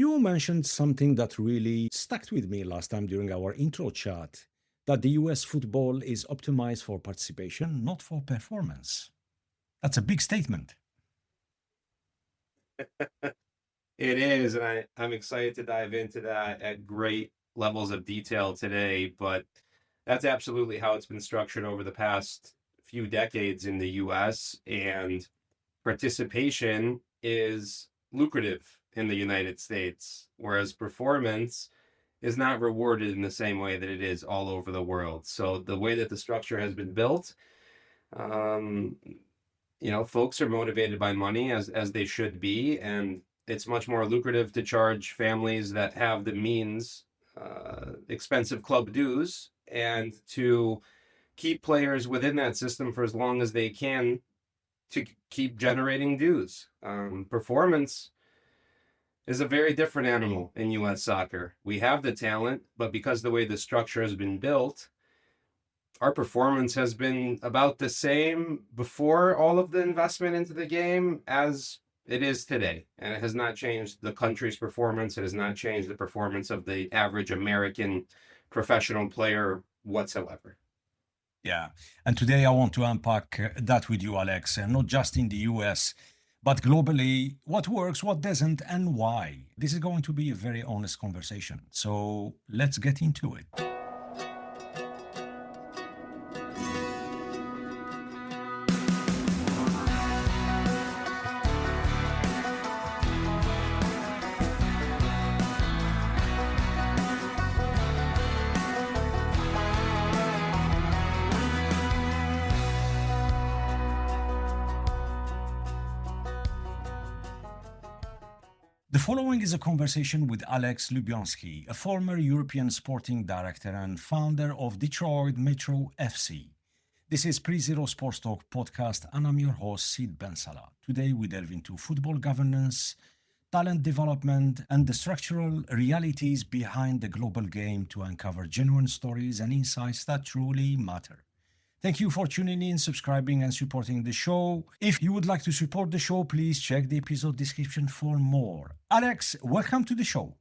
You mentioned something that really stuck with me last time during our intro chat, that the US football is optimized for participation, not for performance. That's a big statement. It is, and I'm excited to dive into that at great levels of detail today. But that's absolutely how it's been structured over the past few decades in the US. And participation is lucrative in the United States, whereas performance is not rewarded in the same way that it is all over the world. So the way that the structure has been built, um, folks are motivated by money as they should be, and it's much more lucrative to charge families that have the means expensive club dues and to keep players within that system for as long as they can to keep generating dues. Performance is a very different animal in U.S. soccer. We have the talent, but because the way the structure has been built, our performance has been about the same before all of the investment into the game as it is today. And it has not changed the country's performance. It has not changed the performance of the average American professional player whatsoever. Yeah. And today I want to unpack that with you, Alex, and not just in the US, but globally, what works, what doesn't, and why. This is going to be a very honest conversation. So let's get into it. The following is a conversation with Alex Lubyansky, a former European sporting director and founder of Detroit Metro FC. This is Pre-Zero Sports Talk podcast, and I'm your host, Sid Bensalah. Today, we delve into football governance, talent development, and the structural realities behind the global game to uncover genuine stories and insights that truly matter. Thank you for tuning in, subscribing, and supporting the show. If you would like to support the show, please check the episode description for more. Alex, welcome to the show.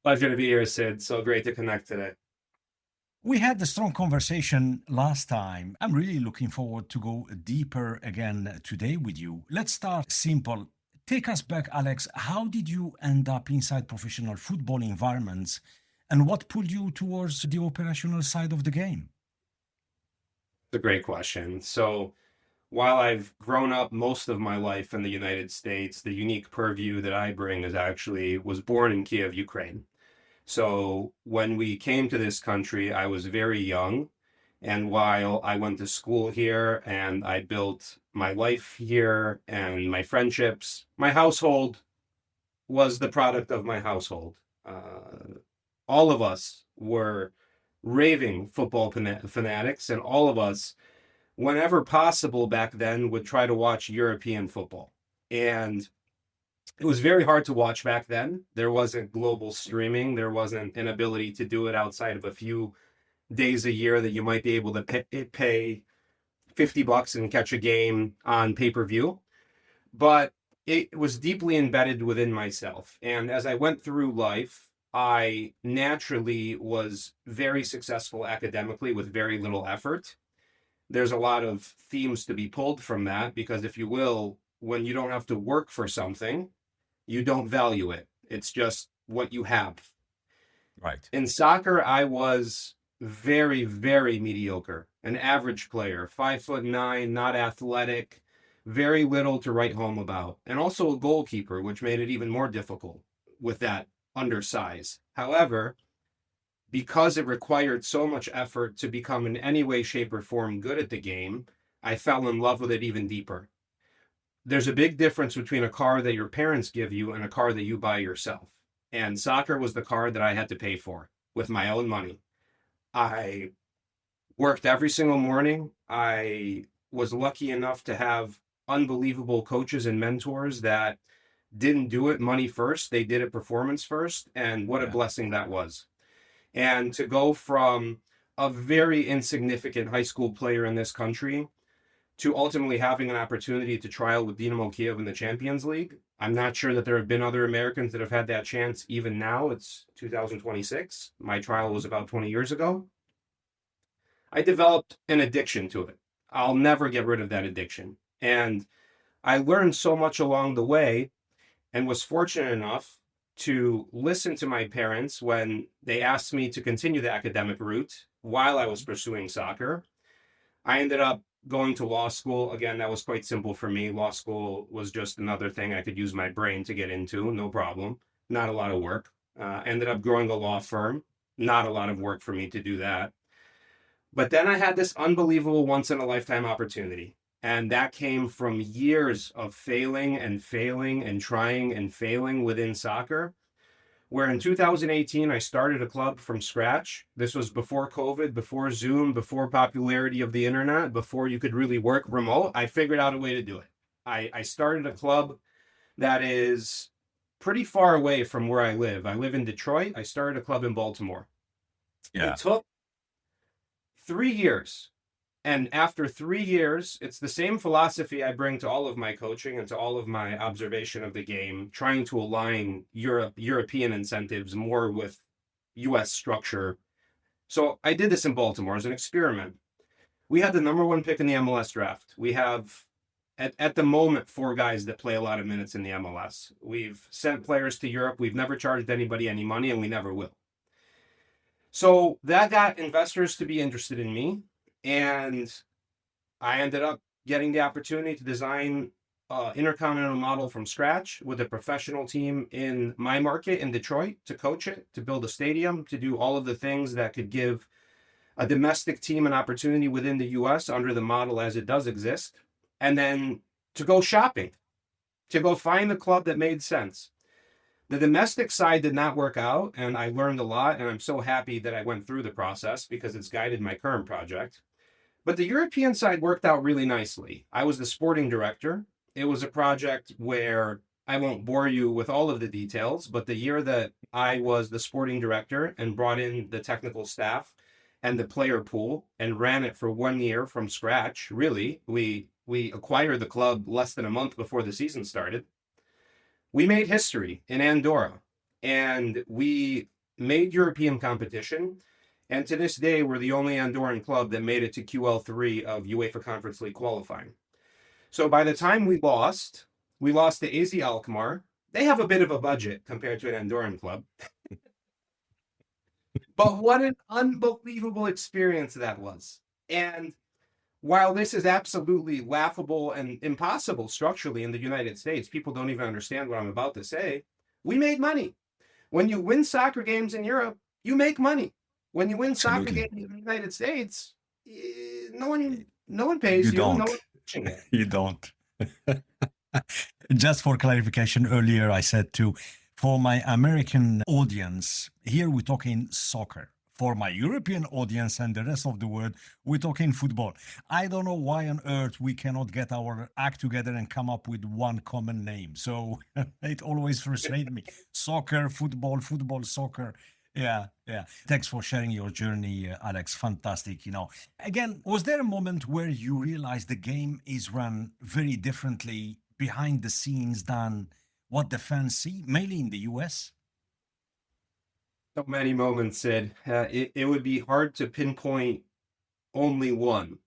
Pleasure to be here, Sid. So great to connect today. We had a strong conversation last time. I'm really looking forward to go deeper again today with you. Let's start simple. Take us back, Alex. How did you end up inside professional football environments, and what pulled you towards the operational side of the game? It's a great question. So, while I've grown up most of my life in the United States, the unique purview that I bring is actually was born in Kiev, Ukraine. So, when we came to this country, I was very young. And while I went to school here and I built my life here and my friendships, my household was the product of my household. All of us were raving football fanatics, and all of us, whenever possible back then, would try to watch European football. And it was very hard to watch back then. There wasn't global streaming. There wasn't an ability to do it outside of a few days a year that you might be able to pay $50 and catch a game on pay-per-view. But it was deeply embedded within myself. And as I went through life, I naturally was very successful academically with very little effort. There's a lot of themes to be pulled from that because, if you will, when you don't have to work for something, you don't value it. It's just what you have. Right. In soccer, I was very, very mediocre, an average player, 5'9", not athletic, very little to write home about, and also a goalkeeper, which made it even more difficult with that undersize. However, because it required so much effort to become in any way, shape, or form good at the game, I fell in love with it even deeper. There's a big difference between a car that your parents give you and a car that you buy yourself. And soccer was the car that I had to pay for with my own money. I worked every single morning. I was lucky enough to have unbelievable coaches and mentors that didn't do it money first. They did it performance first. And what a blessing that was. And to go from a very insignificant high school player in this country to ultimately having an opportunity to trial with Dynamo Kiev in the Champions League. I'm not sure that there have been other Americans that have had that chance even now. It's 2026. My trial was about 20 years ago. I developed an addiction to it. I'll never get rid of that addiction. And I learned so much along the way and was fortunate enough to listen to my parents when they asked me to continue the academic route while I was pursuing soccer. I ended up going to law school. Again, that was quite simple for me. Law school was just another thing I could use my brain to get into, no problem. Not a lot of work. Ended up growing a law firm. Not a lot of work for me to do that. But then I had this unbelievable once in a lifetime opportunity. And that came from years of failing and failing and trying and failing within soccer, where in 2018, I started a club from scratch. This was before COVID, before Zoom, before popularity of the internet, before you could really work remote. I figured out a way to do it. I started a club that is pretty far away from where I live. I live in Detroit. I started a club in Baltimore. Yeah. It took 3 years. And after 3 years, it's the same philosophy I bring to all of my coaching and to all of my observation of the game, trying to align European incentives more with US structure. So I did this in Baltimore as an experiment. We had the number 1 pick in the MLS draft. We have, at the moment, 4 guys that play a lot of minutes in the MLS. We've sent players to Europe. We've never charged anybody any money, and we never will. So that got investors to be interested in me. And I ended up getting the opportunity to design an intercontinental model from scratch with a professional team in my market in Detroit to coach it, to build a stadium, to do all of the things that could give a domestic team an opportunity within the US under the model as it does exist, and then to go shopping, to go find the club that made sense. The domestic side did not work out, and I learned a lot, and I'm so happy that I went through the process because it's guided my current project. But the European side worked out really nicely. I was the sporting director. It was a project where I won't bore you with all of the details, but the year that I was the sporting director and brought in the technical staff and the player pool and ran it for 1 year from scratch, really, we acquired the club less than a month before the season started. We made history in Andorra, and we made European competition. And to this day, we're the only Andorran club that made it to QL3 of UEFA Conference League qualifying. So by the time we lost to AZ Alkmaar. They have a bit of a budget compared to an Andorran club. But what an unbelievable experience that was. And while this is absolutely laughable and impossible structurally in the United States, people don't even understand what I'm about to say. We made money. When you win soccer games in Europe, you make money. When you win soccer games in the United States, no one pays you. Don't. No one's watching it. You don't. Just for clarification, earlier I said for my American audience, here we're talking soccer. For my European audience and the rest of the world, we're talking football. I don't know why on earth we cannot get our act together and come up with one common name. So it always frustrates me. Soccer, football, soccer. Yeah. Thanks for sharing your journey, Alex. Fantastic. Again, was there a moment where you realized the game is run very differently behind the scenes than what the fans see, mainly in the US? So many moments, Sid. It would be hard to pinpoint only one,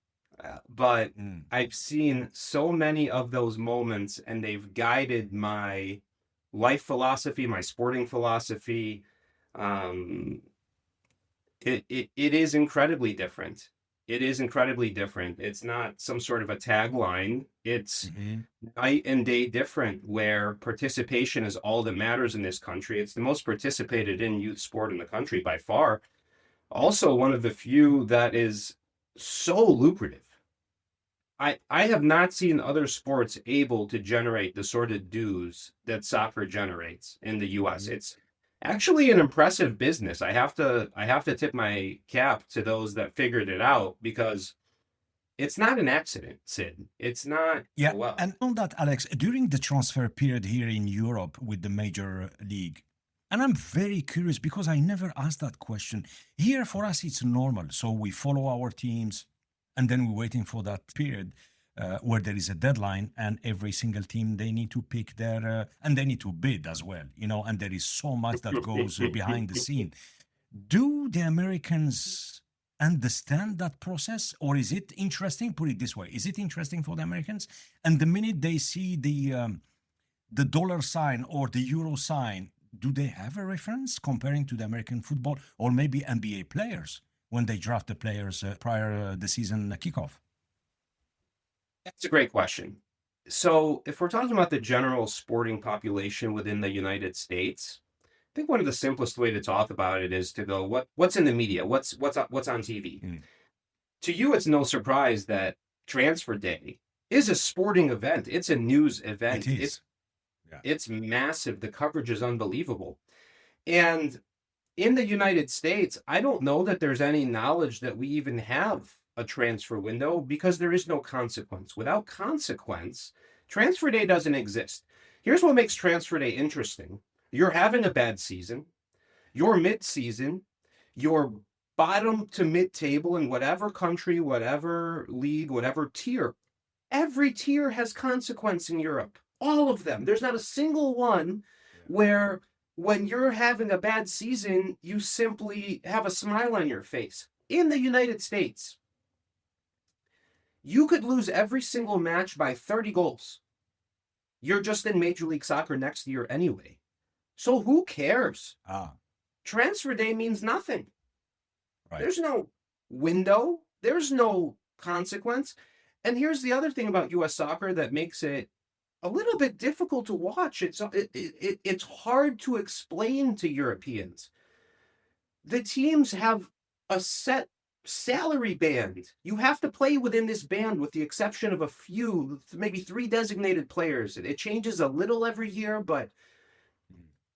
but I've seen so many of those moments, and they've guided my life philosophy, my sporting philosophy. It is incredibly different. It is incredibly different. It's not some sort of a tagline. It's night and day different, where participation is all that matters in this country. It's the most participated in youth sport in the country by far. Also, one of the few that is so lucrative. I have not seen other sports able to generate the sort of dues that soccer generates in the US. It's actually an impressive business. I have to tip my cap to those that figured it out, because it's not an accident, Sid. It's not. Yeah. Well, and on that, Alex, during the transfer period here in Europe with the major league, and I'm very curious because I never asked that question. Here for us, it's normal. So we follow our teams and then we're waiting for that period. where there is a deadline and every single team, they need to pick their, and they need to bid as well, and there is so much that goes behind the scene. Do the Americans understand that process, or is it interesting? Put it this way: is it interesting for the Americans? And the minute they see the dollar sign or the euro sign, do they have a reference comparing to the American football or maybe NBA players when they draft the players prior the season kickoff? That's a great question. So, if we're talking about the general sporting population within the United States, I think one of the simplest way to talk about it is to go, what's in the media? What's on TV? Mm. To you, it's no surprise that transfer day is a sporting event. It's a news event. It is. It's massive. The coverage is unbelievable. And in the United States, I don't know that there's any knowledge that we even have a transfer window because there is no consequence. Without consequence, transfer day doesn't exist. Here's what makes transfer day interesting. You're having a bad season. You're mid-season. You're bottom to mid-table in whatever country, whatever league, whatever tier. Every tier has consequence in Europe. All of them. There's not a single one where when you're having a bad season, you simply have a smile on your face. In the United States, you could lose every single match by 30 goals. You're just in Major League Soccer next year anyway. So who cares? Transfer day means nothing. Right. There's no window. There's no consequence. And here's the other thing about U.S. soccer that makes it a little bit difficult to watch. It's hard to explain to Europeans. The teams have a set salary band. You have to play within this band with the exception of a few, maybe 3 designated players. It changes a little every year, but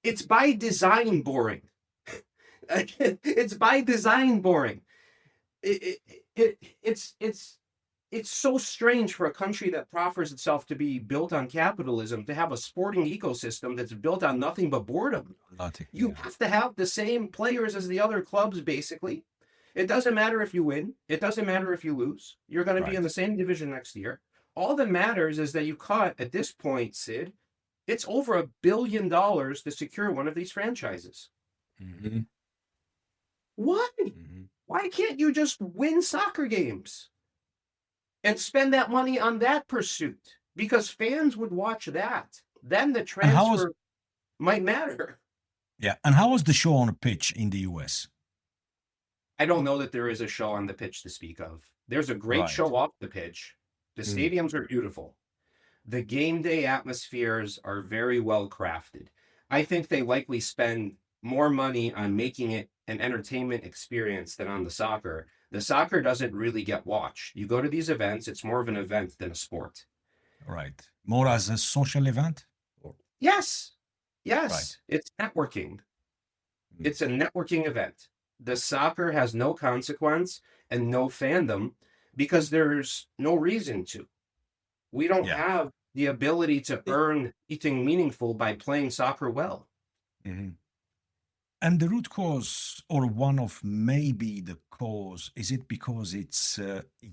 it's by design boring. It's by design boring. It's so strange for a country that proffers itself to be built on capitalism to have a sporting ecosystem that's built on nothing but boredom. You have to have the same players as the other clubs, basically. It doesn't matter if you win. It doesn't matter if you lose. You're going to be in the same division next year. All that matters is that you caught, at this point, Sid, it's over $1 billion to secure one of these franchises. Mm-hmm. Why? Mm-hmm. Why can't you just win soccer games and spend that money on that pursuit? Because fans would watch that. Then the transfer might matter. Yeah. And how was the show on a pitch in the US? I don't know that there is a show on the pitch to speak of. There's a great show off the pitch. The stadiums are beautiful. The game day atmospheres are very well crafted. I think they likely spend more money on making it an entertainment experience than on the soccer. The soccer doesn't really get watched. You go to these events, it's more of an event than a sport. Right. More as a social event? Yes. Right. It's networking. It's a networking event. The soccer has no consequence and no fandom because there's no reason to. We don't have the ability to earn anything meaningful by playing soccer well. Mm-hmm. And the root cause, or one of maybe the cause, is it because it's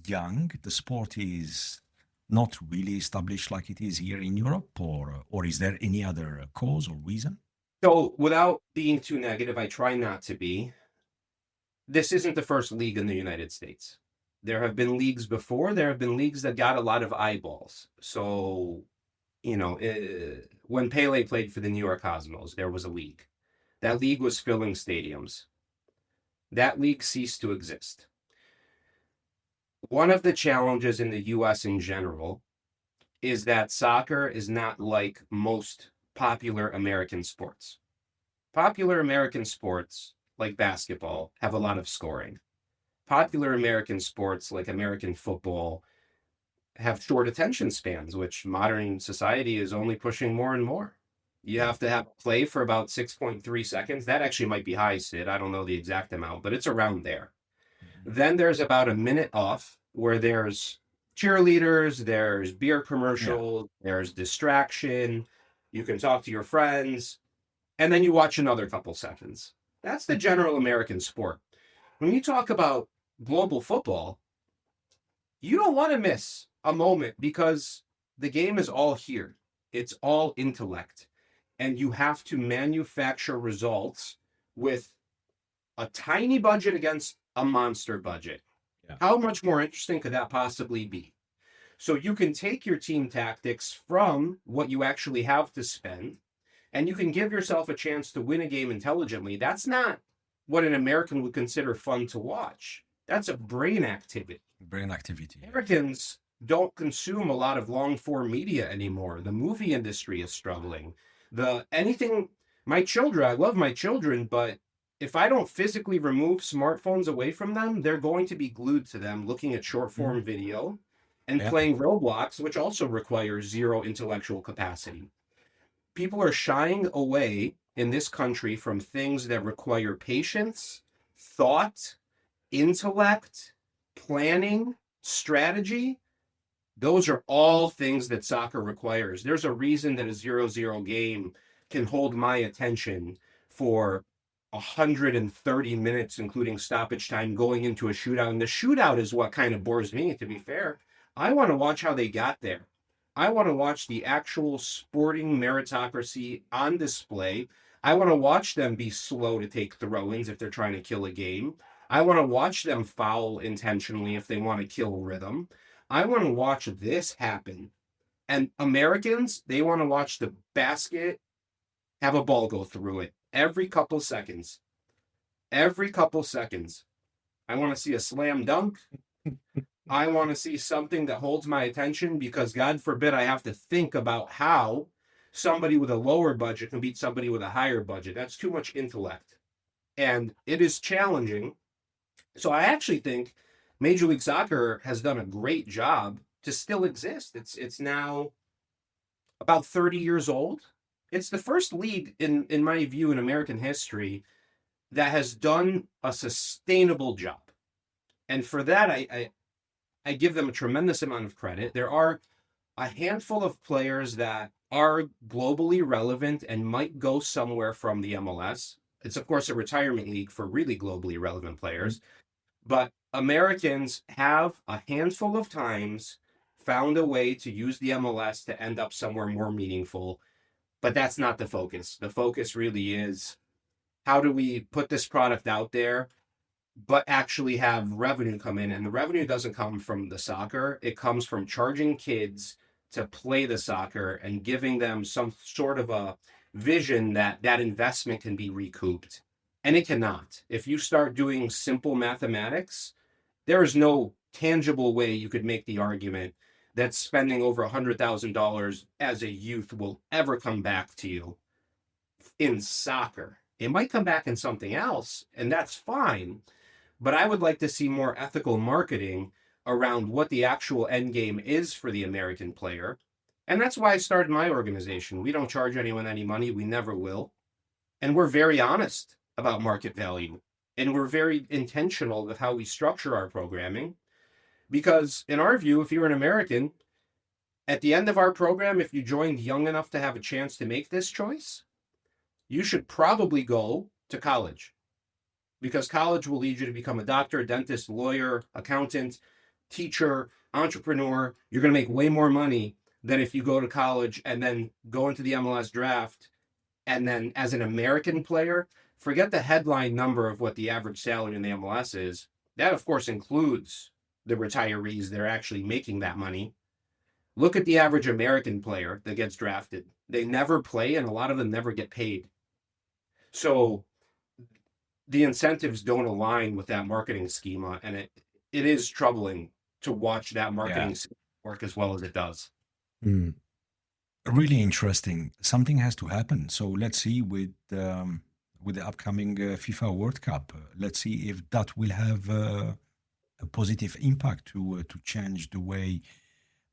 young? The sport is not really established like it is here in Europe, or is there any other cause or reason? So without being too negative, I try not to be. This isn't the first league in the United States. There have been leagues before. There have been leagues that got a lot of eyeballs. So, when Pele played for the New York Cosmos, there was a league. That league was filling stadiums. That league ceased to exist. One of the challenges in the U.S. in general is that soccer is not like most popular American sports. Popular American sports, like basketball, have a lot of scoring. Popular American sports, like American football, have short attention spans, which modern society is only pushing more and more. You have to have play for about 6.3 seconds. That actually might be high, Sid. I don't know the exact amount, but it's around there. Then there's about a minute off where there's cheerleaders, there's beer commercials, there's distraction. You can talk to your friends, and then you watch another couple seconds. That's the general American sport. When you talk about global football, you don't want to miss a moment because the game is all here. It's all intellect. And you have to manufacture results with a tiny budget against a monster budget. Yeah. How much more interesting could that possibly be? So you can take your team tactics from what you actually have to spend, and you can give yourself a chance to win a game intelligently. That's not what an American would consider fun to watch. That's a brain activity. Brain activity. Americans don't consume a lot of long form media anymore. The movie industry is struggling. My children, I love my children, but if I don't physically remove smartphones away from them, they're going to be glued to them looking at short form video and playing Roblox, which also requires zero intellectual capacity. People are shying away in this country from things that require patience, thought, intellect, planning, strategy. Those are all things that soccer requires. There's a reason that a 0-0 game can hold my attention for 130 minutes, including stoppage time, going into a shootout. And the shootout is what kind of bores me, to be fair. I want to watch how they got there. I want to watch the actual sporting meritocracy on display. I want to watch them be slow to take throw-ins if they're trying to kill a game. I want to watch them foul intentionally if they want to kill rhythm. I want to watch this happen. And Americans, they want to watch the basket have a ball go through it every couple seconds. Every couple seconds. I want to see a slam dunk. I want to see something that holds my attention because God forbid I have to think about how somebody with a lower budget can beat somebody with a higher budget. That's too much intellect. And it is challenging. So I actually think Major League Soccer has done a great job to still exist. It's now about 30 years old. It's the first league, in my view, in American history that has done a sustainable job. And for that, I give them a tremendous amount of credit. There are a handful of players that are globally relevant and might go somewhere from the MLS. It's, of course, a retirement league for really globally relevant players. But Americans have a handful of times found a way to use the MLS to end up somewhere more meaningful. But that's not the focus. The focus really is, how do we put this product out there, but actually have revenue come in? And the revenue doesn't come from the soccer. It comes from charging kids to play the soccer and giving them some sort of a vision that that investment can be recouped. And it cannot. If you start doing simple mathematics, there is no tangible way you could make the argument that spending over $100,000 as a youth will ever come back to you in soccer. It might come back in something else, and that's fine. But I would like to see more ethical marketing around what the actual end game is for the American player. And that's why I started my organization. We don't charge anyone any money. We never will. And we're very honest about market value. And we're very intentional with how we structure our programming. Because in our view, if you're an American, at the end of our program, if you joined young enough to have a chance to make this choice, you should probably go to college. Because college will lead you to become a doctor, a dentist, lawyer, accountant, teacher, entrepreneur. You're going to make way more money than if you go to college and then go into the MLS draft. And then as an American player, forget the headline number of what the average salary in the MLS is. That, of course, includes the retirees. They're actually making that money. Look at the average American player that gets drafted. They never play, and a lot of them never get paid. So the incentives don't align with that marketing schema, and it is troubling to watch that marketing work as well as it does. Really interesting. Something has to happen. So let's see with the upcoming FIFA World Cup. Let's see if that will have a positive impact to change the way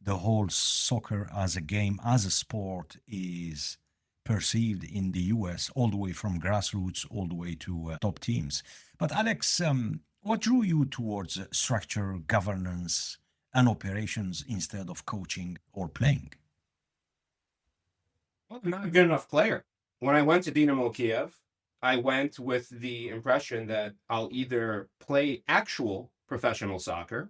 the whole soccer as a game, as a sport, is perceived in the US, all the way from grassroots, all the way to top teams. But Alex, what drew you towards structure, governance, and operations instead of coaching or playing? Well, I'm not a good enough player. When I went to Dynamo Kiev, I went with the impression that I'll either play actual professional soccer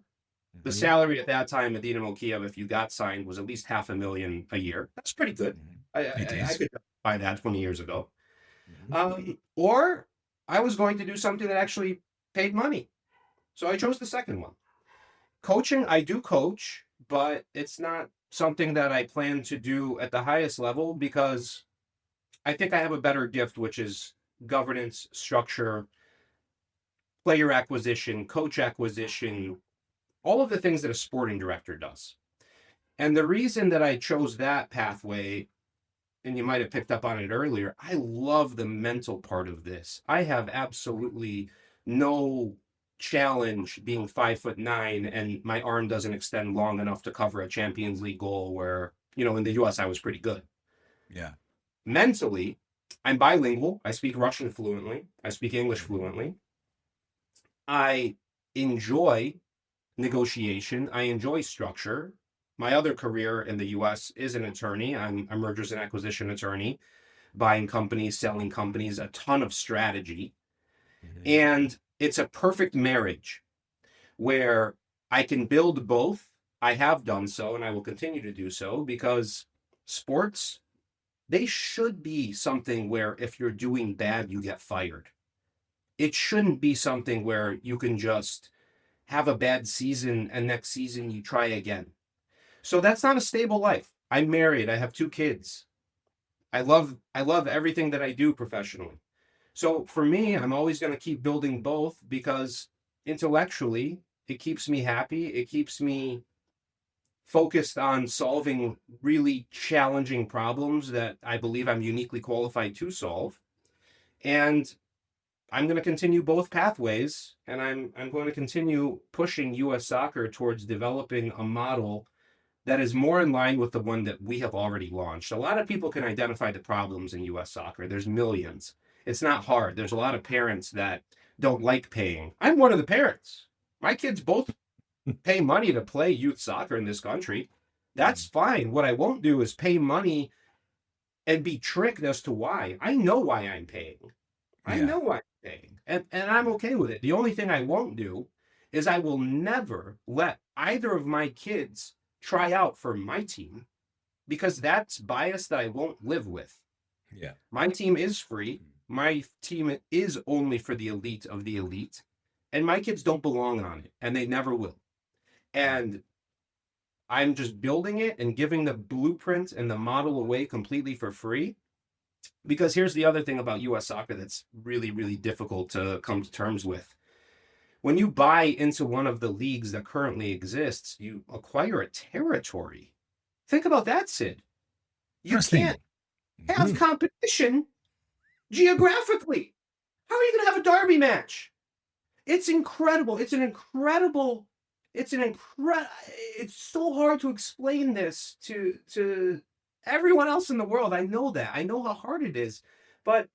The salary at that time at Dynamo Kiev, if you got signed, was at least $500,000 a year. That's pretty good. It I is. could buy that 20 years ago. Or I was going to do something that actually paid money. So I chose the second one. Coaching, I do coach, but it's not something that I plan to do at the highest level because I think I have a better gift, which is governance, structure, player acquisition, coach acquisition, all of the things that a sporting director does. And the reason that I chose that pathway, and you might have picked up on it earlier, I love the mental part of this. I have absolutely no challenge being 5'9" and my arm doesn't extend long enough to cover a Champions League goal where, in the US I was pretty good. Yeah. Mentally, I'm bilingual. I speak Russian fluently. I speak English fluently. I enjoy negotiation. I enjoy structure. My other career in the US is an attorney. I'm a mergers and acquisition attorney, buying companies, selling companies, a ton of strategy. And it's a perfect marriage where I can build both. I have done so, and I will continue to do so because sports, they should be something where if you're doing bad, you get fired. It shouldn't be something where you can just have a bad season and next season you try again. So that's not a stable life. I'm married. I have 2 kids. I love everything that I do professionally. So for me, I'm always going to keep building both because intellectually, it keeps me happy. It keeps me focused on solving really challenging problems that I believe I'm uniquely qualified to solve. And I'm going to continue both pathways, and I'm going to continue pushing U.S. soccer towards developing a model that is more in line with the one that we have already launched. A lot of people can identify the problems in U.S. soccer. There's millions. It's not hard. There's a lot of parents that don't like paying. I'm one of the parents. My kids both pay money to play youth soccer in this country. That's fine. What I won't do is pay money and be tricked as to why. I know why I'm paying. I know why I'm paying. And I'm okay with it. The only thing I won't do is I will never let either of my kids try out for my team because that's bias that I won't live with. Yeah. My team is free. My team is only for the elite of the elite. And my kids don't belong on it. And they never will. And I'm just building it and giving the blueprint and the model away completely for free. Because here's the other thing about US soccer that's really, really difficult to come to terms with. When you buy into one of the leagues that currently exists, you acquire a territory. Think about that, Sid. You can't have competition geographically. How are you going to have a derby match? It's incredible. It's so hard to explain this to everyone else in the world. I know that. I know how hard it is. But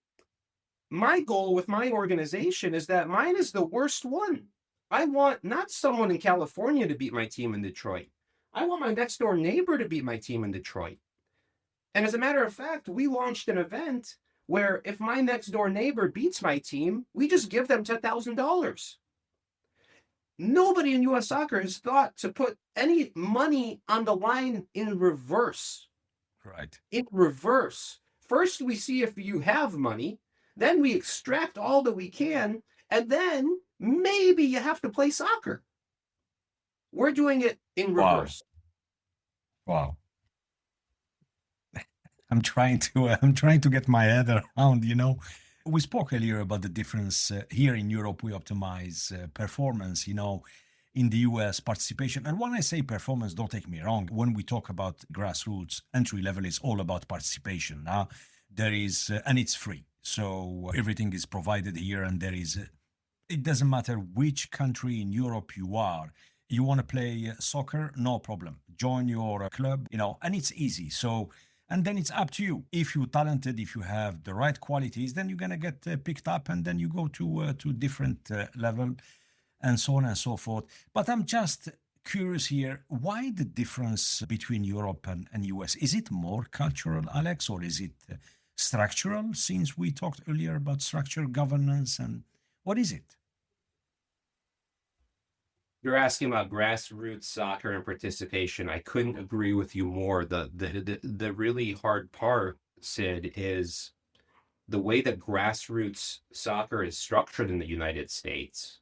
my goal with my organization is that mine is the worst one. I want not someone in California to beat my team in Detroit. I want my next door neighbor to beat my team in Detroit. And as a matter of fact, we launched an event where if my next door neighbor beats my team, we just give them $10,000. Nobody in US soccer has thought to put any money on the line in reverse. Right. In reverse. First, we see if you have money. Then we extract all that we can. And then maybe you have to play soccer. We're doing it in reverse. Wow. I'm trying to get my head around, We spoke earlier about the difference here in Europe. We optimize performance, in the US participation. And when I say performance, don't take me wrong. When we talk about grassroots, entry level is all about participation. Now, there is, and it's free. So everything is provided here, and it doesn't matter which country in Europe you are. You want to play soccer? No problem. Join your club, and it's easy. So, and then it's up to you. If you're talented, if you have the right qualities, then you're going to get picked up, and then you go to different level and so on and so forth. But I'm just curious here, why the difference between Europe and US? Is it more cultural, Alex, or is it structural, since we talked earlier about structure, governance, and what is it? You're asking about grassroots soccer and participation. I couldn't agree with you more. The really hard part, Sid, is the way that grassroots soccer is structured in the United States.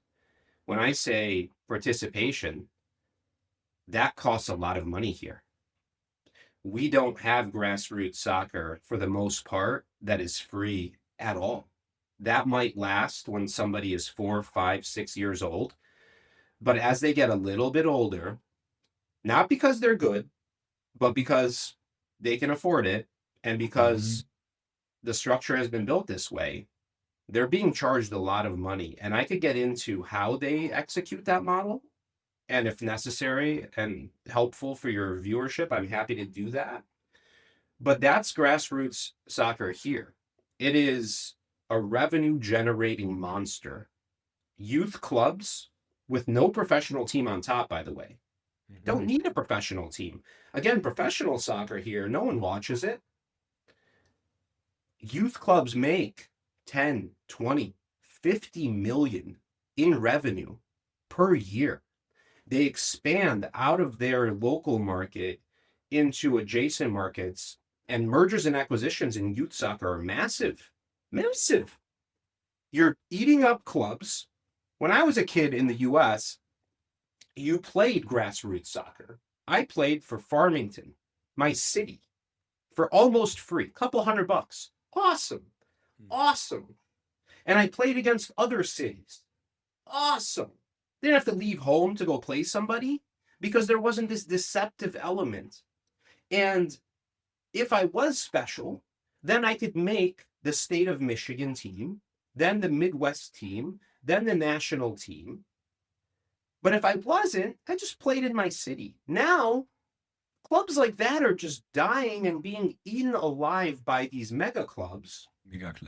When I say participation, that costs a lot of money here. We don't have grassroots soccer for the most part that is free at all. That might last when somebody is 4, 5, 6 years old. But as they get a little bit older, not because they're good, but because they can afford it and because the structure has been built this way, they're being charged a lot of money. And I could get into how they execute that model. And if necessary and helpful for your viewership, I'm happy to do that. But that's grassroots soccer here. It is a revenue generating monster. Youth clubs with no professional team on top, by the way, don't need a professional team. Again, professional soccer here, no one watches it. Youth clubs make 10, 20, 50 million in revenue per year. They expand out of their local market into adjacent markets, and mergers and acquisitions in youth soccer are massive, massive. You're eating up clubs. When I was a kid in the US, you played grassroots soccer. I played for Farmington, my city, for almost free, couple $100. Awesome. Awesome. And I played against other cities. Awesome. Didn't have to leave home to go play somebody because there wasn't this deceptive element. And if I was special, then I could make the state of Michigan team, then the Midwest team, then the national team. But if I wasn't, I just played in my city. Now, clubs like that are just dying and being eaten alive by these mega clubs,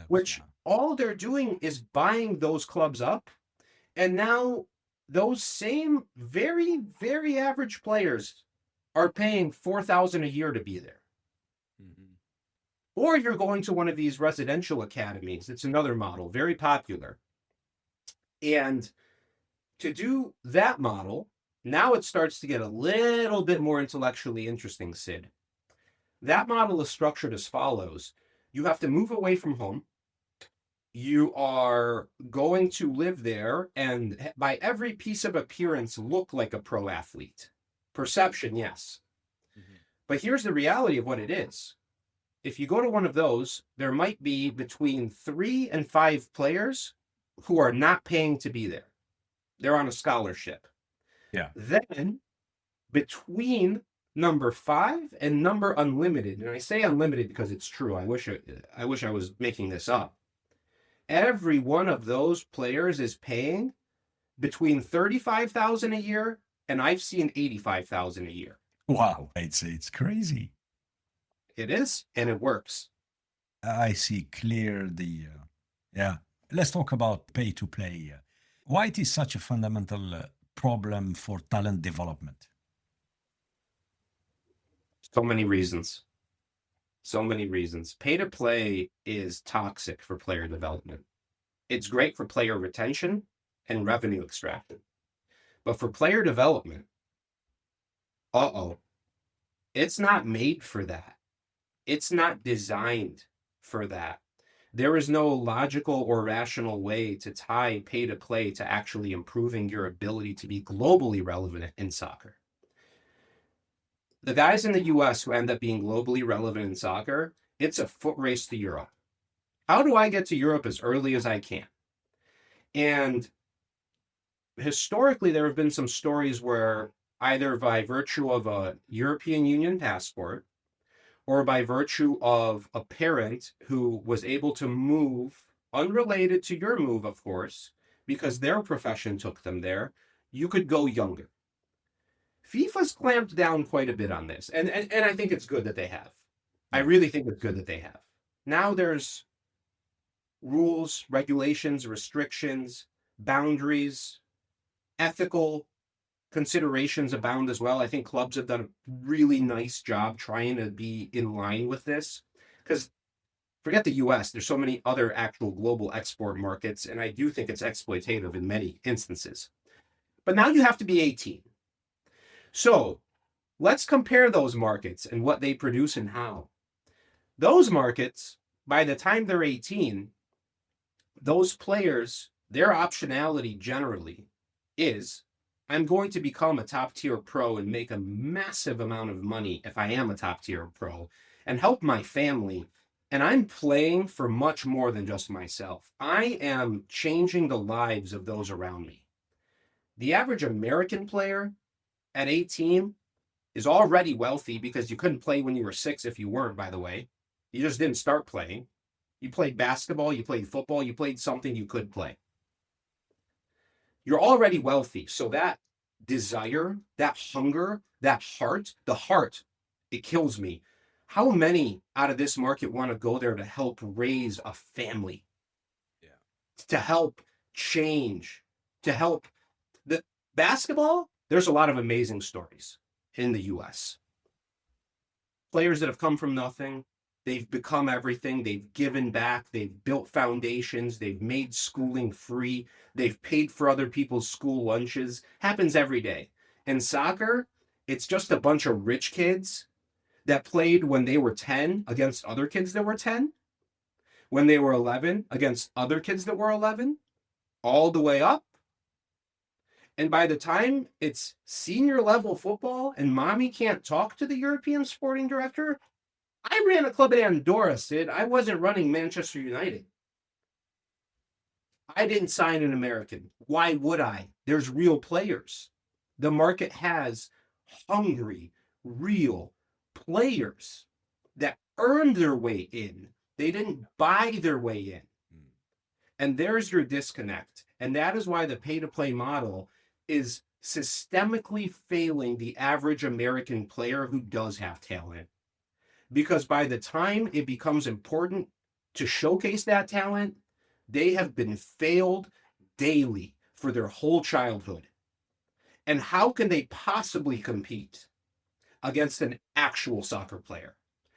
which all they're doing is buying those clubs up. And now those same very, very average players are paying $4,000 a year to be there. Or you're going to one of these residential academies. It's another model, very popular. And to do that model, now it starts to get a little bit more intellectually interesting, Sid. That model is structured as follows. You have to move away from home. You are going to live there and by every piece of appearance look like a pro athlete. Perception, yes. But here's the reality of what it is. If you go to one of those, there might be between 3 and 5 players who are not paying to be there. They're on a scholarship. Yeah. Then between number 5 and number unlimited, and I say unlimited because it's true. I wish I was making this up. Every one of those players is paying between $35,000 a year, and I've seen $85,000 a year. Wow, it's crazy. It is, and it works. I see clear yeah. Let's talk about pay to play. Why it is such a fundamental problem for talent development? So many reasons. So many reasons. Pay to play is toxic for player development. It's great for player retention and revenue extraction. But for player development, it's not made for that. It's not designed for that. There is no logical or rational way to tie pay to play to actually improving your ability to be globally relevant in soccer. The guys in the US who end up being globally relevant in soccer, it's a foot race to Europe. How do I get to Europe as early as I can? And historically, there have been some stories where either by virtue of a European Union passport or by virtue of a parent who was able to move, unrelated to your move, of course, because their profession took them there, you could go younger. FIFA's clamped down quite a bit on this, and I think it's good that they have. I really think it's good that they have. Now there's rules, regulations, restrictions, boundaries, ethical considerations abound as well. I think clubs have done a really nice job trying to be in line with this, because forget the US, there's so many other actual global export markets, and I do think it's exploitative in many instances. But now you have to be 18. So let's compare those markets and what they produce and how. Those markets, by the time they're 18, those players, their optionality generally is, I'm going to become a top tier pro and make a massive amount of money if I am a top tier pro and help my family. And I'm playing for much more than just myself. I am changing the lives of those around me. The average American player at 18 is already wealthy because you couldn't play when you were 6 if you weren't, by the way. You just didn't start playing. You played basketball, you played football, you played something you could play. You're already wealthy. So that desire, that hunger, that heart, the heart, it kills me. How many out of this market want to go there to help raise a family? Yeah. To help change, to help the basketball? There's a lot of amazing stories in the US. Players that have come from nothing, they've become everything, they've given back, they've built foundations, they've made schooling free, they've paid for other people's school lunches. Happens every day. In soccer, it's just a bunch of rich kids that played when they were 10 against other kids that were 10, when they were 11 against other kids that were 11, all the way up. And by the time it's senior level football and mommy can't talk to the European sporting director, I ran a club in Andorra, Sid. I wasn't running Manchester United. I didn't sign an American. Why would I? There's real players. The market has hungry, real players that earned their way in. They didn't buy their way in. And there's your disconnect. And that is why the pay-to-play model is systemically failing the average American player who does have talent. Because by the time it becomes important to showcase that talent, they have been failed daily for their whole childhood. And how can they possibly compete against an actual soccer player?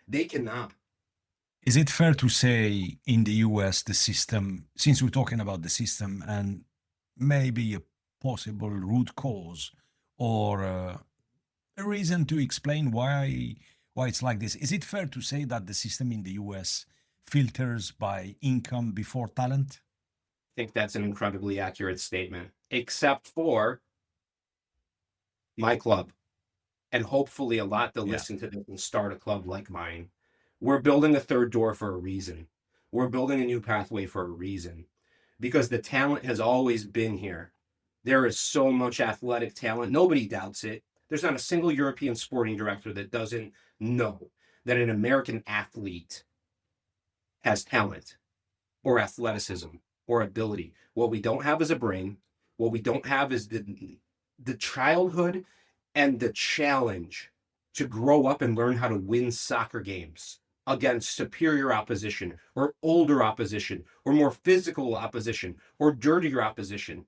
They cannot. Is it fair to say in the US, the system, since we're talking about the system and maybe a possible root cause or a reason to explain why it's like this, is it fair to say that the system in the US filters by income before talent? I think that's an incredibly accurate statement, except for my club, and hopefully a lot that listen to this and start a club like mine. We're building a third door for a reason. We're building a new pathway for a reason, because the talent has always been here. There is so much athletic talent. Nobody doubts it. There's not a single European sporting director that doesn't know that an American athlete has talent or athleticism or ability. What we don't have is a brain. What we don't have is the childhood and the challenge to grow up and learn how to win soccer games against superior opposition or older opposition or more physical opposition or dirtier opposition.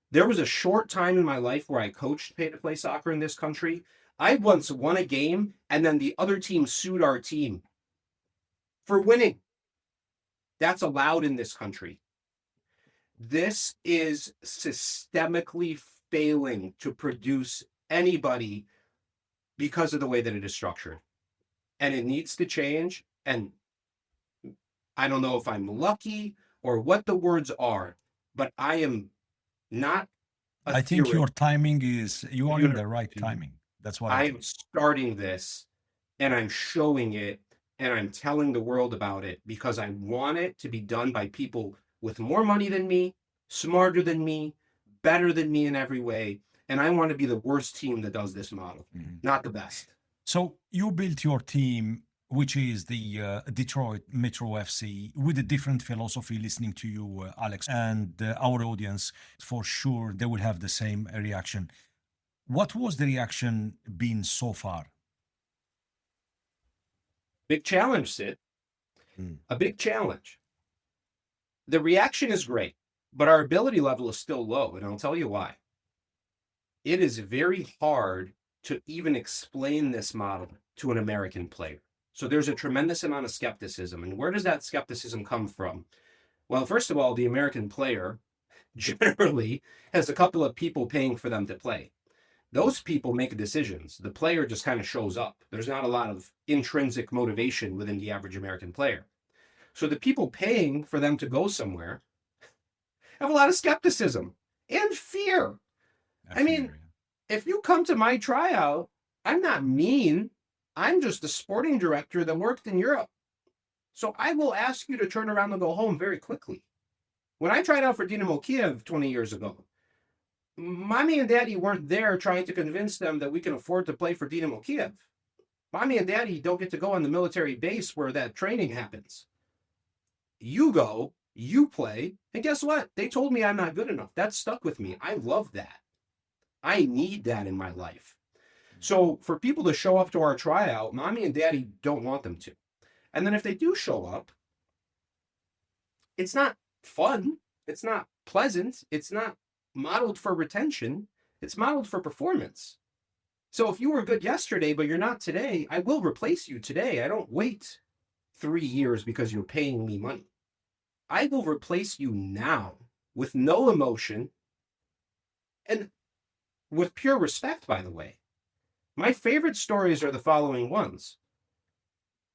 There was a short time in my life where I coached pay-to-play soccer in this country. I once won a game and then the other team sued our team for winning. That's allowed in this country. This is systemically failing to produce anybody because of the way that it is structured. And it needs to change. And I don't know if I'm lucky or what the words are, but I am not I think your timing is, you are in the right timing. That's what I'm starting this and I'm showing it and I'm telling the world about it because I want it to be done by people with more money than me, smarter than me, better than me in every way. And I want to be the worst team that does this model, not the best. So you built your team, which is the Detroit Metro FC, with a different philosophy. Listening to you, Alex, and our audience, for sure, they will have the same reaction. What was the reaction been so far? Big challenge, Sid. A big challenge. The reaction is great, but our ability level is still low, and I'll tell you why. It is very hard to even explain this model to an American player. So there's a tremendous amount of skepticism. And where does that skepticism come from? Well, first of all, the American player generally has a couple of people paying for them to play. Those people make decisions. The player just kind of shows up. There's not a lot of intrinsic motivation within the average American player. So the people paying for them to go somewhere have a lot of skepticism and fear. I mean, if you come to my tryout, I'm not mean. I'm just a sporting director that worked in Europe. So I will ask you to turn around and go home very quickly. When I tried out for Dynamo Kiev 20 years ago, mommy and daddy weren't there trying to convince them that we can afford to play for Dynamo Kiev. Mommy and daddy don't get to go on the military base where that training happens. You go, you play, and guess what? They told me I'm not good enough. That stuck with me. I love that. I need that in my life. So for people to show up to our tryout, mommy and daddy don't want them to. And then if they do show up, it's not fun. It's not pleasant. It's not modeled for retention. It's modeled for performance. So if you were good yesterday, but you're not today, I will replace you today. I don't wait 3 years because you're paying me money. I will replace you now with no emotion and with pure respect, by the way. My favorite stories are the following ones.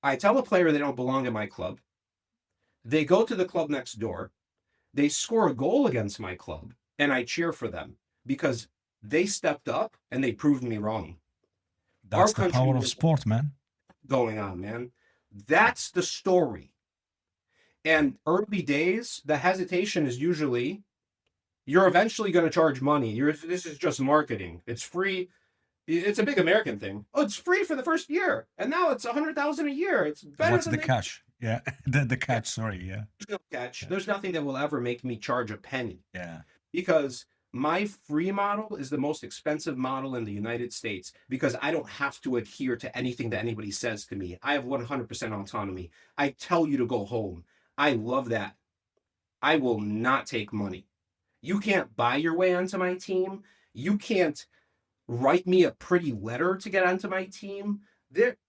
I tell a player they don't belong in my club. They go to the club next door. They score a goal against my club, and I cheer for them because they stepped up and they proved me wrong. That's the power of sport, man. Going on, man. That's the story. And early days, the hesitation is usually, you're eventually going to charge money. This is just marketing. It's free. It's a big American thing. Oh, it's free for the first year, and now it's $100,000 a year. It's better. What's the catch? Yeah, the catch. Sorry, yeah. There's no catch. Yeah. There's nothing that will ever make me charge a penny. Yeah. Because my free model is the most expensive model in the United States because I don't have to adhere to anything that anybody says to me. I have 100% autonomy. I tell you to go home. I love that. I will not take money. You can't buy your way onto my team. You can't write me a pretty letter to get onto my team.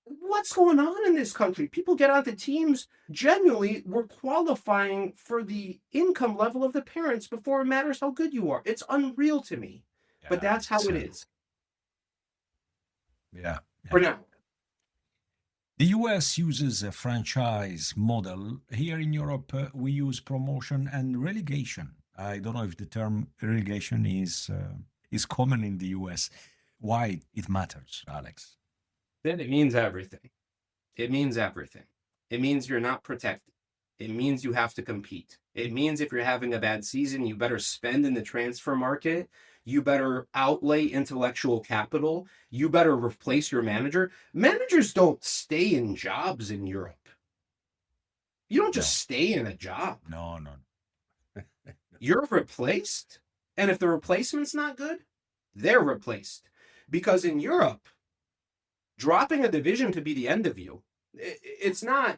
What's going on in this country? People get onto teams. Genuinely, we're qualifying for the income level of the parents before it matters how good you are. It's unreal to me. Yeah, but that's how it is. Yeah. For now. The US uses a franchise model. Here in Europe, we use promotion and relegation. I don't know if the term relegation is common in the US. Why it matters, Alex? Then it means everything. It means everything. It means you're not protected. It means you have to compete. It means if you're having a bad season, you better spend in the transfer market. You better outlay intellectual capital. You better replace your manager. Managers don't stay in jobs in Europe. You don't just stay in a job. No. You're replaced. And if the replacement's not good, they're replaced. Because in Europe, dropping a division could be the end of you. It's not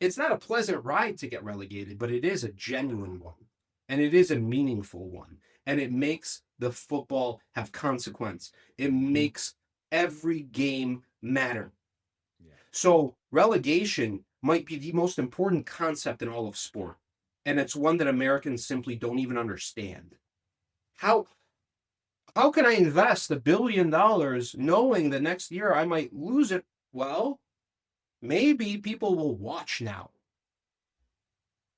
a pleasant ride to get relegated, but it is a genuine one. And it is a meaningful one. And it makes the football have consequence. It makes every game matter. Yeah. So relegation might be the most important concept in all of sport. And it's one that Americans simply don't even understand. How can I invest $1 billion knowing the next year I might lose it? Well, maybe people will watch now.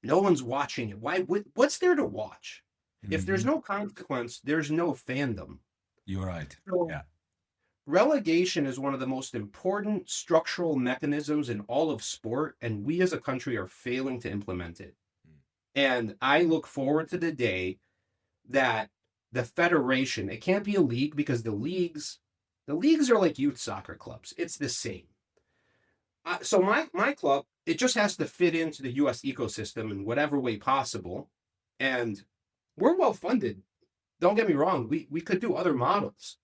No one's watching it. Why? What's there to watch? Mm-hmm. If there's no consequence, there's no fandom. You're right. So, yeah. Relegation is one of the most important structural mechanisms in all of sport, and we as a country are failing to implement it. And I look forward to the day that the federation, it can't be a league because the leagues are like youth soccer clubs. It's the same. So my club, it just has to fit into the U.S. ecosystem in whatever way possible. And we're well funded. Don't get me wrong. We could do other models.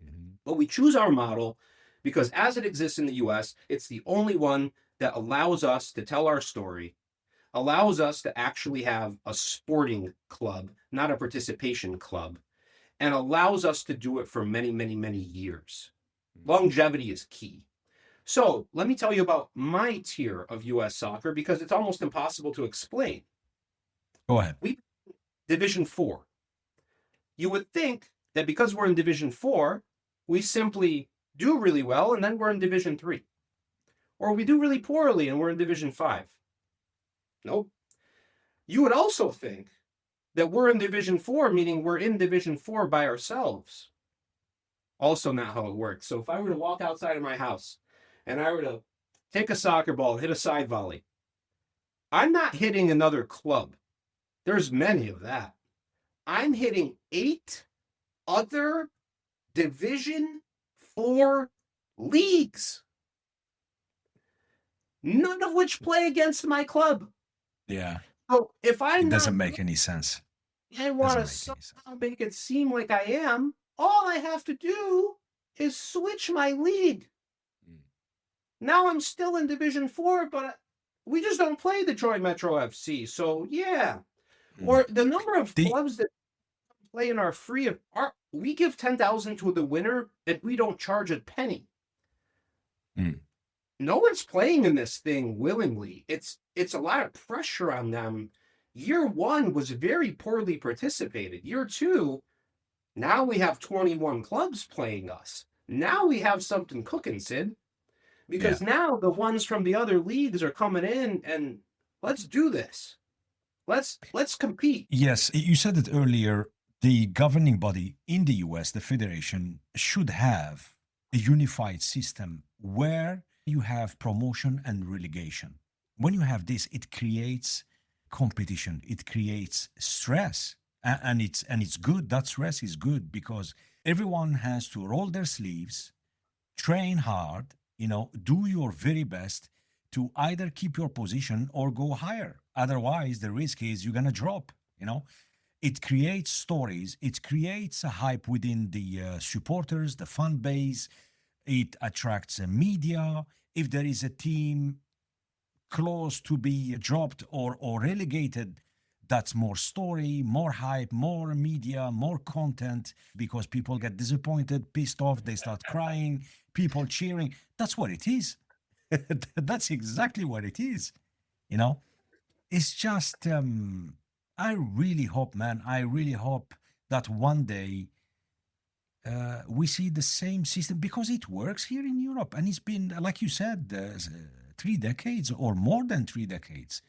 Mm-hmm. But we choose our model because as it exists in the U.S., it's the only one that allows us to tell our story, allows us to actually have a sporting club, not a participation club, and allows us to do it for many, many, many years. Longevity is key. So let me tell you about my tier of U.S. soccer because it's almost impossible to explain. Go ahead. Division 4. You would think that because we're in Division 4, we simply do really well and then we're in Division 3. Or we do really poorly and we're in Division 5. Nope. You would also think that we're in Division 4, meaning we're in Division 4 by ourselves. Also not how it works. So if I were to walk outside of my house and I were to take a soccer ball and hit a side volley, I'm not hitting another club. There's many of that. I'm hitting 8 other Division 4 leagues, none of which play against my club. Yeah. So if I'm It doesn't not, make any sense. I want to Doesn't make any sense. somehow make it seem like I am, all I have to do is switch my league. Now I'm still in Division 4, but we just don't play Detroit Metro FC. So yeah. Or the number of clubs that play and are free of we give 10,000 to the winner and we don't charge a penny. No one's playing in this thing willingly. It's a lot of pressure on them. Year 1 was very poorly participated. Year 2, now we have 21 clubs playing us. Now we have something cooking, Sid. Because now the ones from the other leagues are coming in and let's do this. Let's compete. Yes, you said it earlier. The governing body in the US, the federation, should have a unified system where you have promotion and relegation. When you have this, it creates competition. It creates stress, and it's good. That stress is good because everyone has to roll their sleeves, train hard, do your very best to either keep your position or go higher. Otherwise, the risk is you're gonna drop. It creates stories. It creates a hype within the supporters, the fan base. It attracts media. If there is a team close to be dropped or relegated, that's more story, more hype, more media, more content, because people get disappointed, pissed off, they start crying, people cheering. That's what it is. That's exactly what it is. It's just, I really hope, man, I really hope that one day we see the same system, because it works here in Europe. And it's been, like you said, 3 decades or more than 3 decades.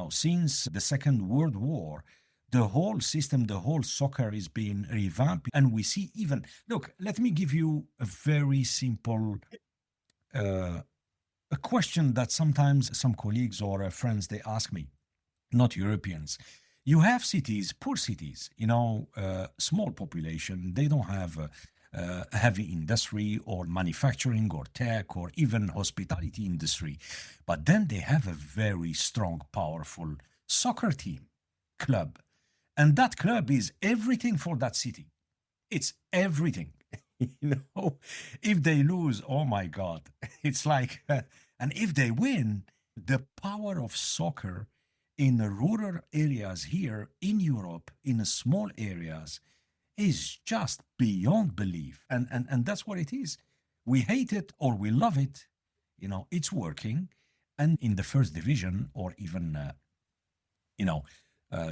Since the Second World War, the whole system, the whole soccer is being revamped. And we see even, look, let me give you a very simple a question that sometimes some colleagues or friends, they ask me, not Europeans. You have cities, poor cities, small population. They don't have heavy industry or manufacturing or tech or even hospitality industry. But then they have a very strong, powerful soccer team, club. And that club is everything for that city. It's everything. If they lose, oh my God, it's like, and if they win, the power of soccer in the rural areas here in Europe, in the small areas, is just beyond belief. And that's what it is. We hate it or we love it. It's working. And in the first division, or even,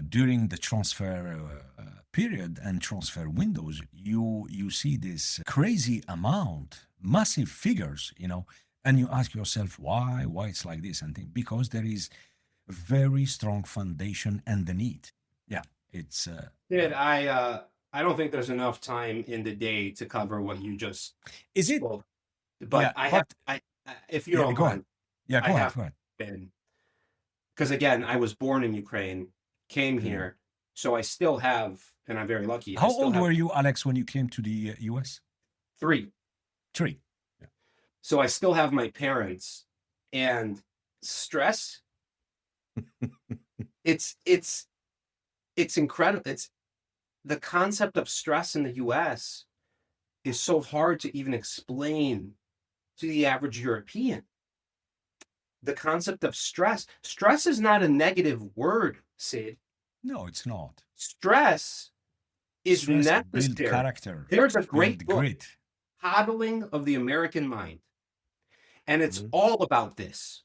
during the transfer period and transfer windows, you see this crazy amount, massive figures, and you ask yourself why it's like this, and think because there is very strong foundation underneath. Yeah, it's. I don't think there's enough time in the day to cover what you just. Is it? Well, but yeah, if you don't go mind, ahead. Go ahead. Because again, I was born in Ukraine, came here, so I still have, and I'm very lucky. How old were you, Alex, when you came to the US? 3. Yeah. So I still have my parents, and stress. it's incredible. It's the concept of stress in the US is so hard to even explain to the average European. The concept of stress is not a negative word, Sid. No, it's not. Stress is necessary. Build character. There's a great book, grit. Coddling of the American Mind. And it's all about this.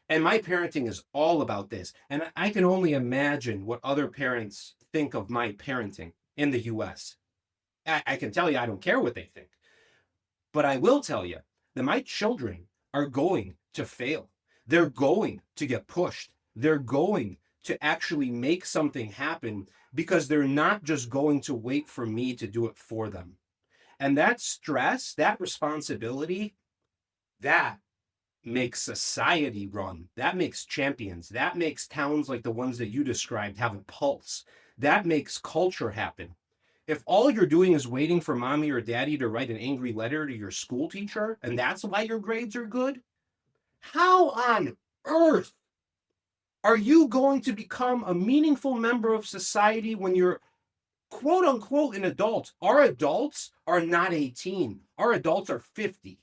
And my parenting is all about this. And I can only imagine what other parents think of my parenting. in the US. I can tell you I don't care what they think. But I will tell you that my children are going to fail. They're going to get pushed. They're going to actually make something happen because they're not just going to wait for me to do it for them. And that stress, that responsibility, that makes society run. That makes champions. That makes towns like the ones that you described have a pulse. That makes culture happen. If all you're doing is waiting for mommy or daddy to write an angry letter to your school teacher, and that's why your grades are good, how on earth are you going to become a meaningful member of society when you're quote unquote an adult? Our adults are not 18. Our adults are 50.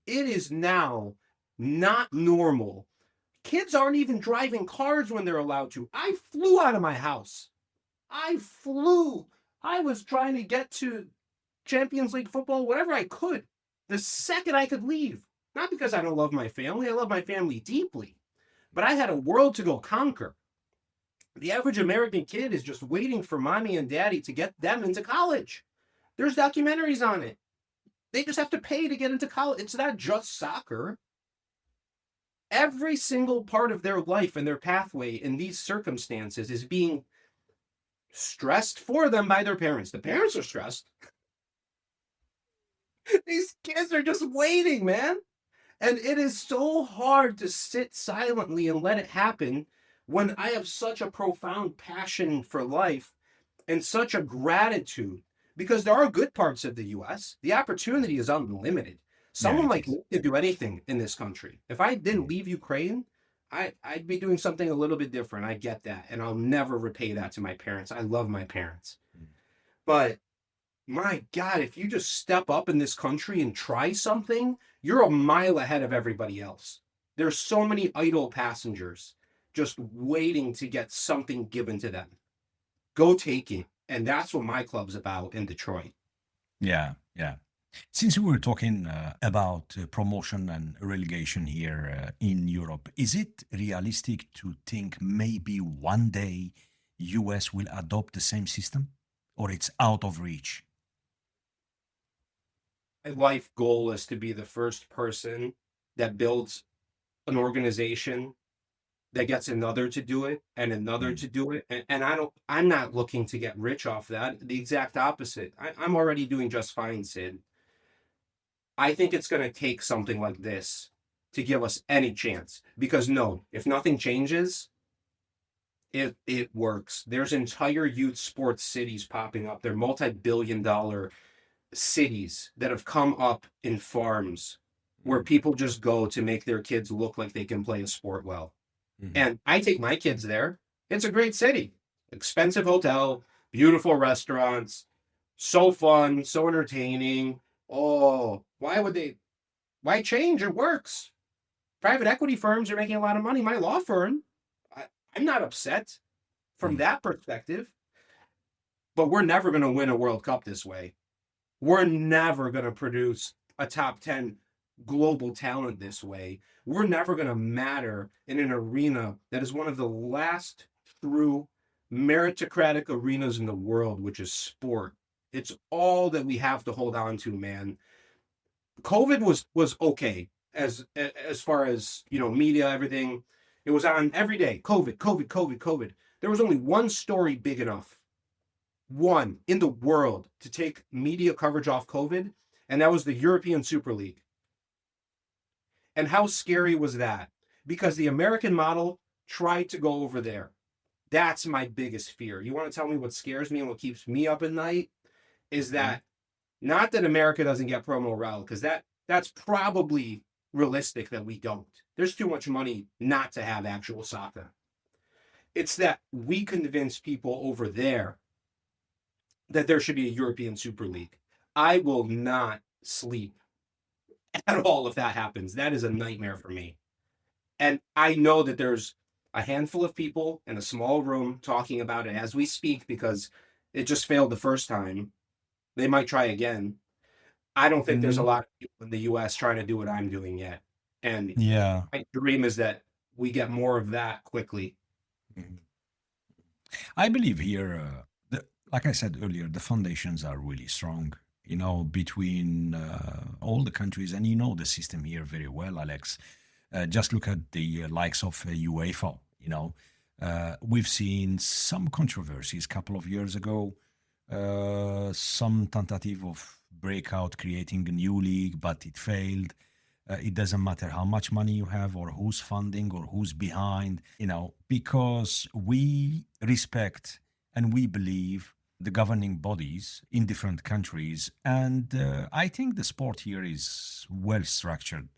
It is now not normal. Kids aren't even driving cars when they're allowed to. I flew out of my house. I flew. I was trying to get to Champions League football, whatever I could, the second I could leave. Not because I don't love my family. I love my family deeply. But I had a world to go conquer. The average American kid is just waiting for mommy and daddy to get them into college. There's documentaries on it. They just have to pay to get into college. It's not just soccer. Every single part of their life and their pathway in these circumstances is being stressed for them by their parents. The parents are stressed. These kids are just waiting, man. And it is so hard to sit silently and let it happen when I have such a profound passion for life and such a gratitude, because there are good parts of the US. The opportunity is unlimited. Someone like me could do anything in this country. If I didn't leave Ukraine, I'd be doing something a little bit different. I get that. And I'll never repay that to my parents. I love my parents. But my God, if you just step up in this country and try something, you're a mile ahead of everybody else. There's so many idle passengers just waiting to get something given to them. Go take it. And that's what my club's about in Detroit. Yeah, yeah. Since we were talking about promotion and relegation here in Europe, is it realistic to think maybe one day US will adopt the same system, or it's out of reach? My life goal is to be the first person that builds an organization that gets another to do it and another to do it. And I'm not looking to get rich off that. The exact opposite. I'm already doing just fine, Sid. I think it's going to take something like this to give us any chance. Because no, if nothing changes, it works. There's entire youth sports cities popping up. They're multi-billion-dollar cities that have come up in farms where people just go to make their kids look like they can play a sport well. And I take my kids there. It's a great city. Expensive hotel, beautiful restaurants, so fun, so entertaining. Oh, why change? It works. Private equity firms are making a lot of money. My law firm, I'm not upset from that perspective, but we're never going to win a World Cup this way. We're never going to produce a top 10 global talent this way. We're never going to matter in an arena that is one of the last true meritocratic arenas in the world, which is sport. It's all that we have to hold on to, man. COVID was okay as far as, media, everything. It was on every day. COVID. There was only one story big enough, one in the world, to take media coverage off COVID, and that was the European Super League. And how scary was that? Because the American model tried to go over there. That's my biggest fear. You want to tell me what scares me and what keeps me up at night? Is that not that America doesn't get promo rel, because that's probably realistic that we don't. There's too much money not to have actual soccer. It's that we convince people over there that there should be a European Super League. I will not sleep at all if that happens. That is a nightmare for me. And I know that there's a handful of people in a small room talking about it as we speak because it just failed the first time. They might try again. I don't think there's a lot of people in the US trying to do what I'm doing yet. And Yeah. my dream is that we get more of that quickly. I believe here like I said earlier, the foundations are really strong, between all the countries. And you know the system here very well, Alex. Just look at the likes of UEFA. We've seen some controversies a couple of years ago, some tentative of breakout, creating a new league, but it failed. It doesn't matter how much money you have or who's funding or who's behind, because we respect and we believe the governing bodies in different countries. And I think the sport here is well structured,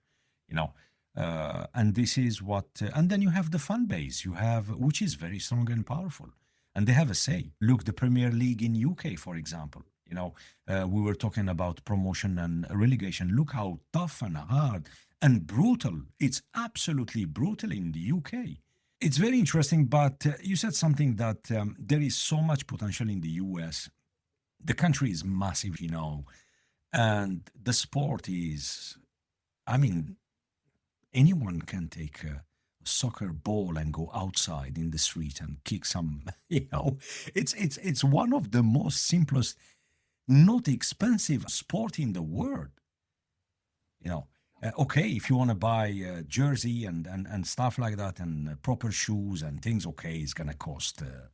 you know. And this is what, and then you have the fan base you have, which is very strong and powerful, and they have a say. Look, the Premier League in UK, for example. We were talking about promotion and relegation. Look how tough and hard and brutal. It's absolutely brutal in the UK. It's very interesting, but you said something that there is so much potential in the US. The country is massive, and the sport is, I mean, anyone can take a soccer ball and go outside in the street and kick some, it's one of the most simplest, not expensive sport in the world. Okay, if you want to buy a jersey and stuff like that, and proper shoes and things, okay, it's going to cost a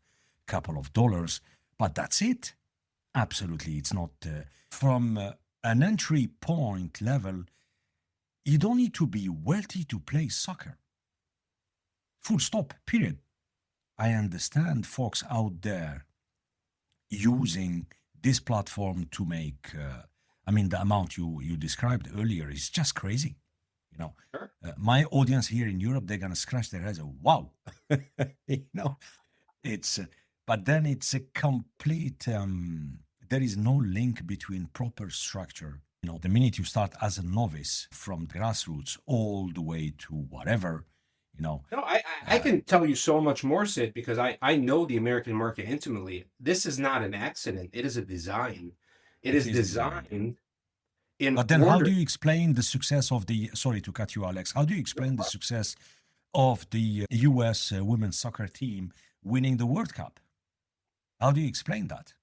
couple of dollars, but that's it. Absolutely, it's not from an entry point level. You don't need to be wealthy to play soccer. Full stop, period. I understand folks out there using this platform to make, the amount you described earlier is just crazy. Sure. My audience here in Europe, they're going to scratch their heads. Wow. It's, but then it's a complete, there is no link between proper structure. The minute you start as a novice from grassroots all the way to whatever, No, I can tell you so much more, Sid, because I know the American market intimately. This is not an accident. It is a design. It is designed in But then order. how do you explain the success of the, sorry to cut you, Alex, how do you explain the success of the US women's soccer team winning the World Cup? How do you explain that?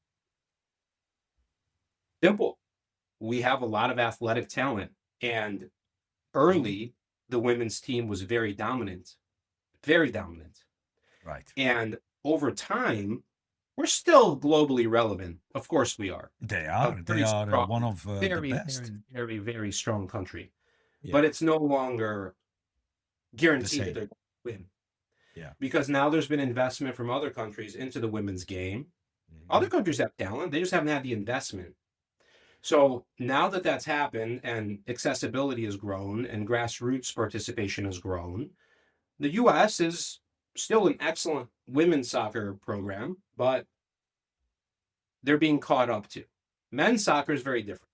Simple. We have a lot of athletic talent, and early the women's team was very dominant. Right. And over time, we're still globally relevant. Of course we are. They are. They are strong, one of the very, best. very, very strong country. Yeah. But it's no longer guaranteed that they're going to win. Yeah. Because now there's been investment from other countries into the women's game. Other countries have talent. They just haven't had the investment. So now that that's happened and accessibility has grown and grassroots participation has grown, the U.S. is still an excellent women's soccer program, but they're being caught up to. Men's soccer is very different.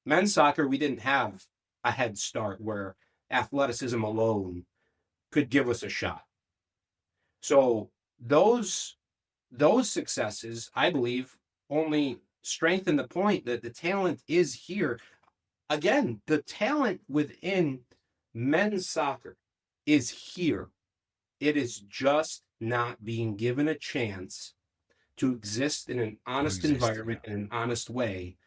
Men's soccer, we didn't have a head start where athleticism alone could give us a shot. So those successes, I believe, only strengthen the point that the talent is here. Again, the talent within men's soccer is here. It is just not being given a chance to exist in an honest environment, in an honest way,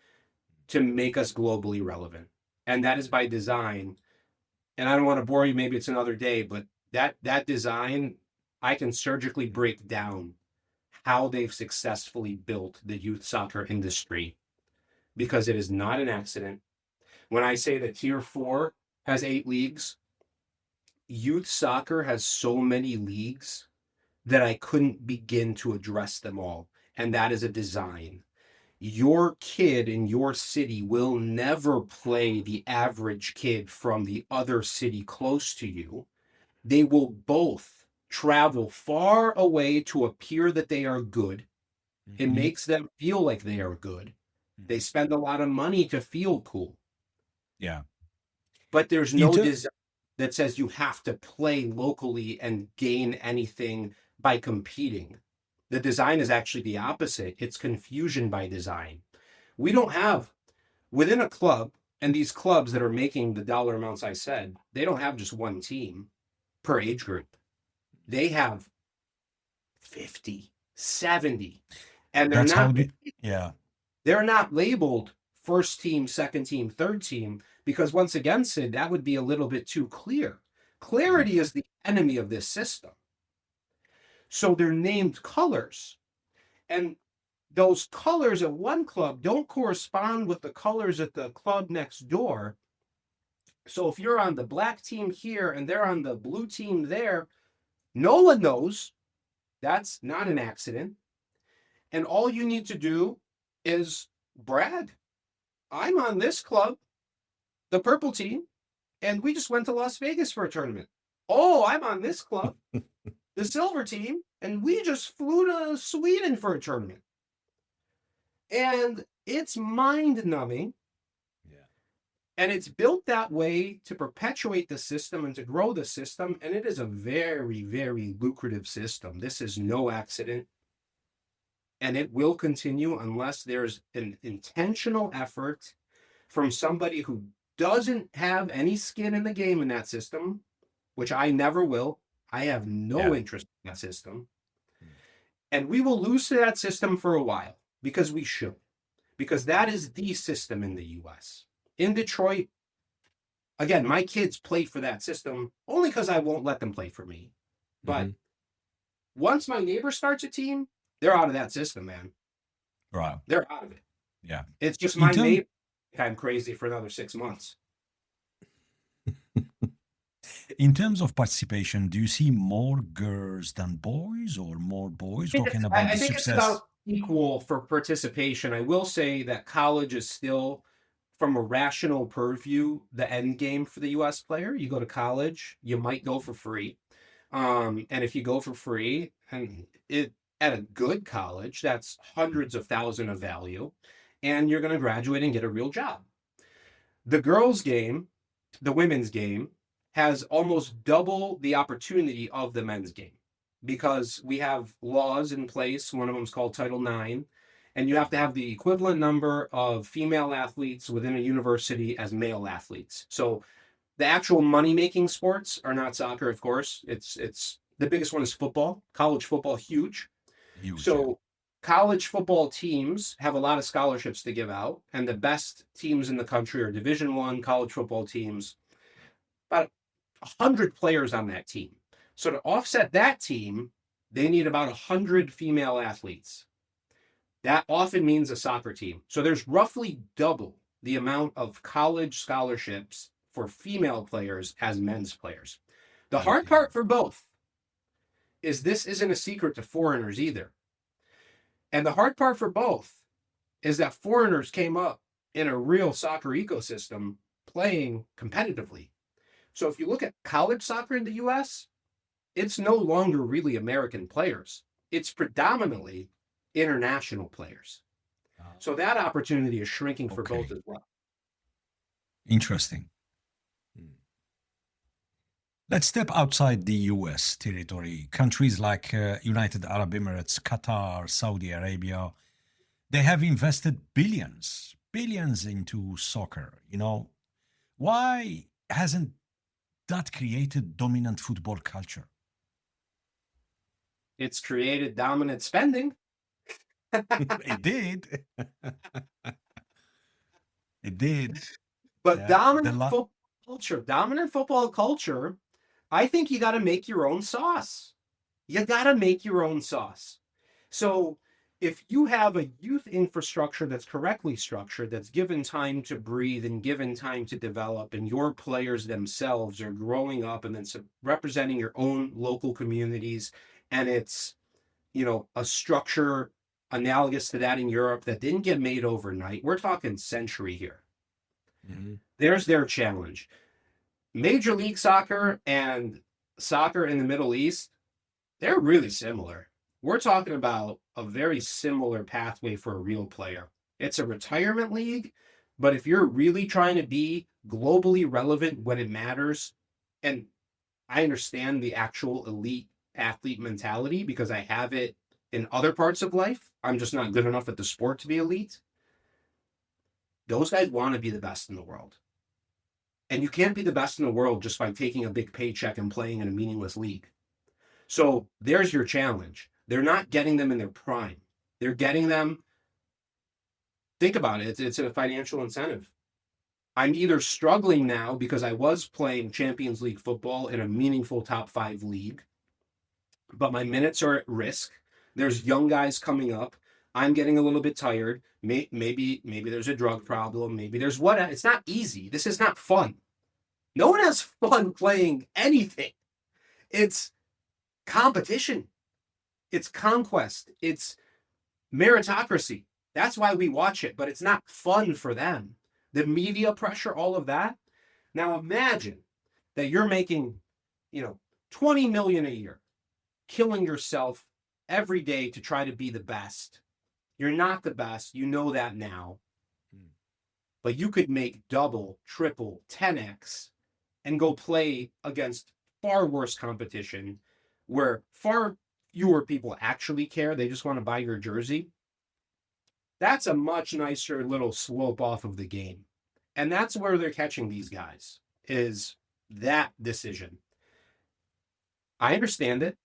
to make us globally relevant. And that is by design. And I don't want to bore you, maybe it's another day, but that design, I can surgically break down how they've successfully built the youth soccer industry, because it is not an accident. When I say that Tier 4 has 8 leagues, youth soccer has so many leagues that I couldn't begin to address them all. And that is a design. Your kid in your city will never play the average kid from the other city close to you. They will both travel far away to appear that they are good. It makes them feel like they are good. They spend a lot of money to feel cool. Yeah. But there's no design that says you have to play locally and gain anything by competing. The design is actually the opposite. It's confusion by design. We don't have, within a club, and these clubs that are making the dollar amounts I said, they don't have just one team per age group. They have 50, 70. And That's how the, yeah. they're not labeled first team, second team, third team, because once again, Sid, that would be a little bit too clear. Mm. Clarity is the enemy of this system. So they're named colors. And those colors at one club don't correspond with the colors at the club next door. So if you're on the black team here and they're on the blue team there, no one knows. That's not an accident. And all you need to do is brag. I'm on this club, the purple team, and we just went to Las Vegas for a tournament. Oh, I'm on this club, the silver team, and we just flew to Sweden for a tournament. And it's mind numbing. Yeah. And it's built that way to perpetuate the system and to grow the system. And it is a very, very lucrative system. This is no accident. And it will continue unless there's an intentional effort from somebody who doesn't have any skin in the game in that system, which I never will. I have no interest in that system. And we will lose to that system for a while because we should, because that is the system in the US. In Detroit, again, my kids play for that system only because I won't let them play for me. But once my neighbor starts a team, they're out of that system, man. Right. They're out of it. Yeah. It's just my neighbor. I'm crazy for another 6 months. In terms of participation, do you see more girls than boys or more boys talking about I the think success? it's about equal for participation. I will say that college is still, from a rational purview, the end game for the US player. You go to college, you might go for free. And if you go for free, and it at a good college, that's hundreds of thousands of value, and you're going to graduate and get a real job. The girls' game, the women's game, has almost double the opportunity of the men's game because we have laws in place. One of them is called Title IX, and you have to have the equivalent number of female athletes within a university as male athletes. So the actual money-making sports are not soccer, of course. It's the biggest one is football, college football, huge. So college football teams have a lot of scholarships to give out, and the best teams in the country are Division I college football teams. About 100 players on that team. So to offset that team, they need about 100 female athletes. That often means a soccer team. So there's roughly double the amount of college scholarships for female players as men's players. The hard part for both is this isn't a secret to foreigners either. And the hard part for both is that foreigners came up in a real soccer ecosystem playing competitively. So if you look at college soccer in the US, it's no longer really American players. It's predominantly international players. So that opportunity is shrinking for both as well. Interesting. Let's step outside the US territory. Countries like United Arab Emirates, Qatar, Saudi Arabia, they have invested billions into soccer. You know, why hasn't that created dominant football culture? It's created dominant spending. It did. It did. But dominant football culture, I think you got to make your own sauce. You got to make your own sauce. So if you have a youth infrastructure that's correctly structured, that's given time to breathe and given time to develop, and your players themselves are growing up and then representing your own local communities, and it's, you know, a structure analogous to that in Europe that didn't get made overnight. We're talking century here. There's their challenge. Major League Soccer and soccer in the Middle East, they're really similar. We're talking about a very similar pathway for a real player. It's a retirement league, but if you're really trying to be globally relevant when it matters, and I understand the actual elite athlete mentality because I have it in other parts of life. I'm just not good enough at the sport to be elite. Those guys want to be the best in the world. And you can't be the best in the world just by taking a big paycheck and playing in a meaningless league. So there's your challenge. They're not getting them in their prime. They're getting them. Think about it. It's a financial incentive. I'm either struggling now because I was playing Champions League football in a meaningful top 5 league, but my minutes are at risk. There's young guys coming up. I'm getting a little bit tired. Maybe there's a drug problem. Maybe there's what. It's not easy. This is not fun. No one has fun playing anything. It's competition. It's conquest. It's meritocracy. That's why we watch it, but it's not fun for them. The media pressure, all of that. Now imagine that you're making, 20 million a year, killing yourself every day to try to be the best. You're not the best. You know that now. But you could make double, triple, 10x and go play against far worse competition where far fewer people actually care. They just want to buy your jersey. That's a much nicer little slope off of the game. And that's where they're catching these guys, is that decision. I understand it.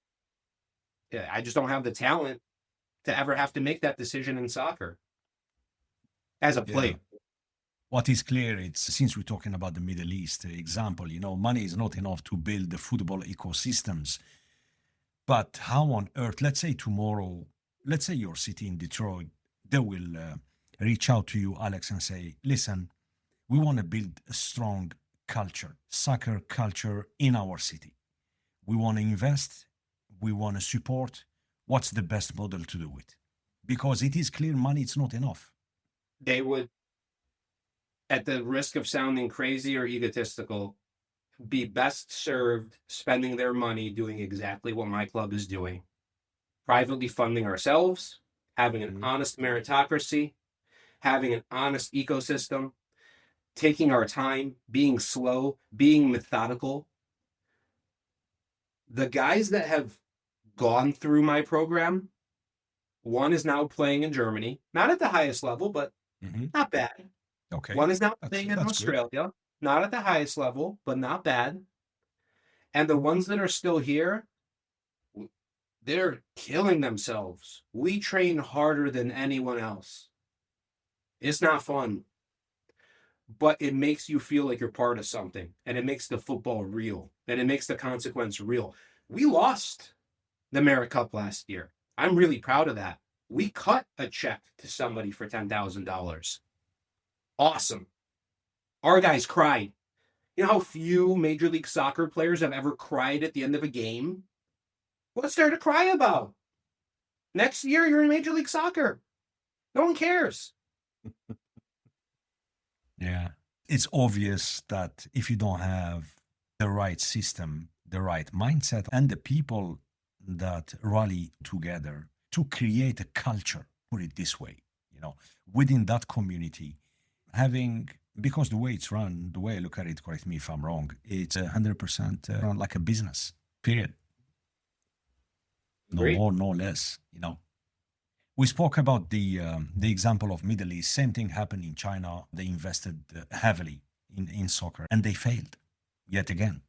Yeah, I just don't have the talent to ever have to make that decision in soccer as a player. Yeah. What is clear, it's since we're talking about the Middle East example, money is not enough to build the football ecosystems. But how on earth, let's say tomorrow, let's say your city in Detroit, they will reach out to you, Alex, and say, listen, we want to build a strong culture, soccer culture in our city. We want to invest. We want to support. What's the best model to do it? Because it is clear money is not enough. They would, at the risk of sounding crazy or egotistical, be best served spending their money doing exactly what my club is doing. Privately funding ourselves, having an honest meritocracy, having an honest ecosystem, taking our time, being slow, being methodical. The guys that have gone through my program, one is now playing in Germany, not at the highest level, but not bad. Okay. One is now playing in Australia, good. Not at the highest level, but not bad. And the ones that are still here, they're killing themselves. We train harder than anyone else. It's not fun, but it makes you feel like you're part of something, and it makes the football real, and it makes the consequence real. We lost the Merit Cup last year. I'm really proud of that. We cut a check to somebody for $10,000. Awesome. Our guys cried. You know how few Major League Soccer players have ever cried at the end of a game? What's there to cry about? Next year, you're in Major League Soccer. No one cares. Yeah. It's obvious that if you don't have the right system, the right mindset, and the people that rally together to create a culture, put it this way, within that community, because the way it's run, the way I look at it, correct me if I'm wrong, it's 100% run like a business, period. No more, no less, We spoke about the example of Middle East. Same thing happened in China. They invested heavily in soccer and they failed yet again.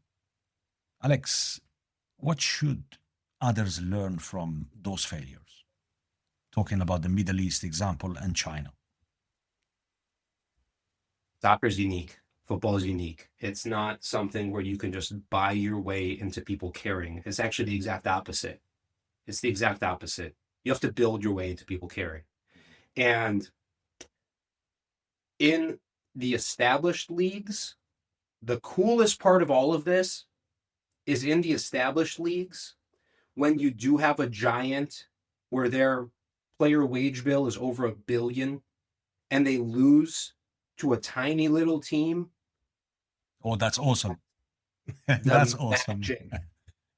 Alex, what should others learn from those failures? Talking about the Middle East example and China. Soccer's unique. Football is unique. It's not something where you can just buy your way into people caring. It's actually the exact opposite. It's the exact opposite. You have to build your way into people caring. And in the established leagues, the coolest part of all of this is in the established leagues, when you do have a giant where their player wage bill is over $1 billion and they lose to a tiny little team. Oh, that's awesome. That's awesome.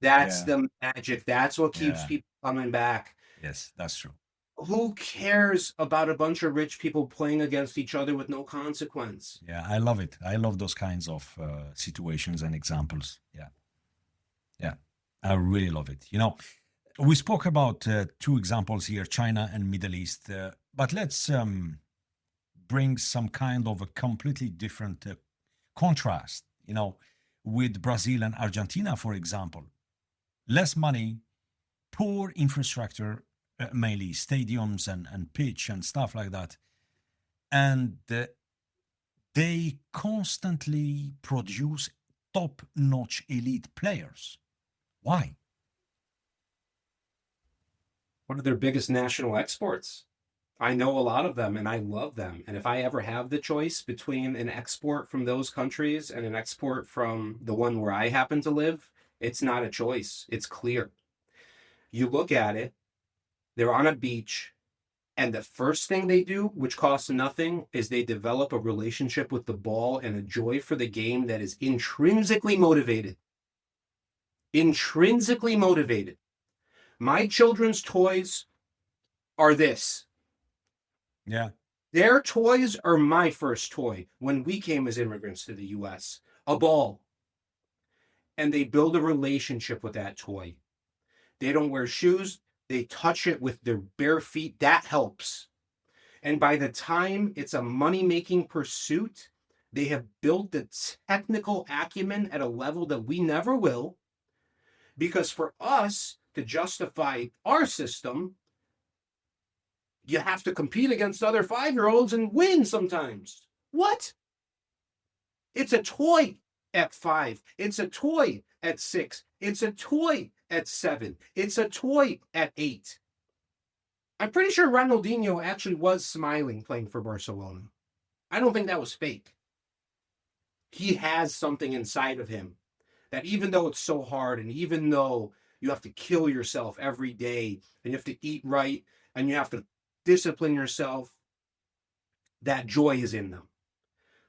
That's the magic. That's what keeps people coming back. Yes, that's true. Who cares about a bunch of rich people playing against each other with no consequence? Yeah, I love it. I love those kinds of situations and examples. Yeah, I really love it. We spoke about two examples here, China and Middle East, but let's bring some kind of a completely different contrast, with Brazil and Argentina, for example. Less money, poor infrastructure, mainly stadiums and pitch and stuff like that. And they constantly produce top-notch elite players. Why? One of their biggest national exports. I know a lot of them and I love them. And if I ever have the choice between an export from those countries and an export from the one where I happen to live, it's not a choice. It's clear. You look at it, they're on a beach, and the first thing they do, which costs nothing, is they develop a relationship with the ball and a joy for the game that is intrinsically motivated. Intrinsically motivated. My children's toys are this. Yeah. Their toys are my first toy when we came as immigrants to the US. A ball. And they build a relationship with that toy. They don't wear shoes. They touch it with their bare feet. That helps. And by the time it's a money-making pursuit, they have built the technical acumen at a level that we never will. Because for us to justify our system, you have to compete against other 5-year-olds and win sometimes. What? It's a toy at 5. It's a toy at 6. It's a toy at 7. It's a toy at 8. I'm pretty sure Ronaldinho actually was smiling playing for Barcelona. I don't think that was fake. He has something inside of him that even though it's so hard and even though you have to kill yourself every day and you have to eat right and you have to discipline yourself, that joy is in them.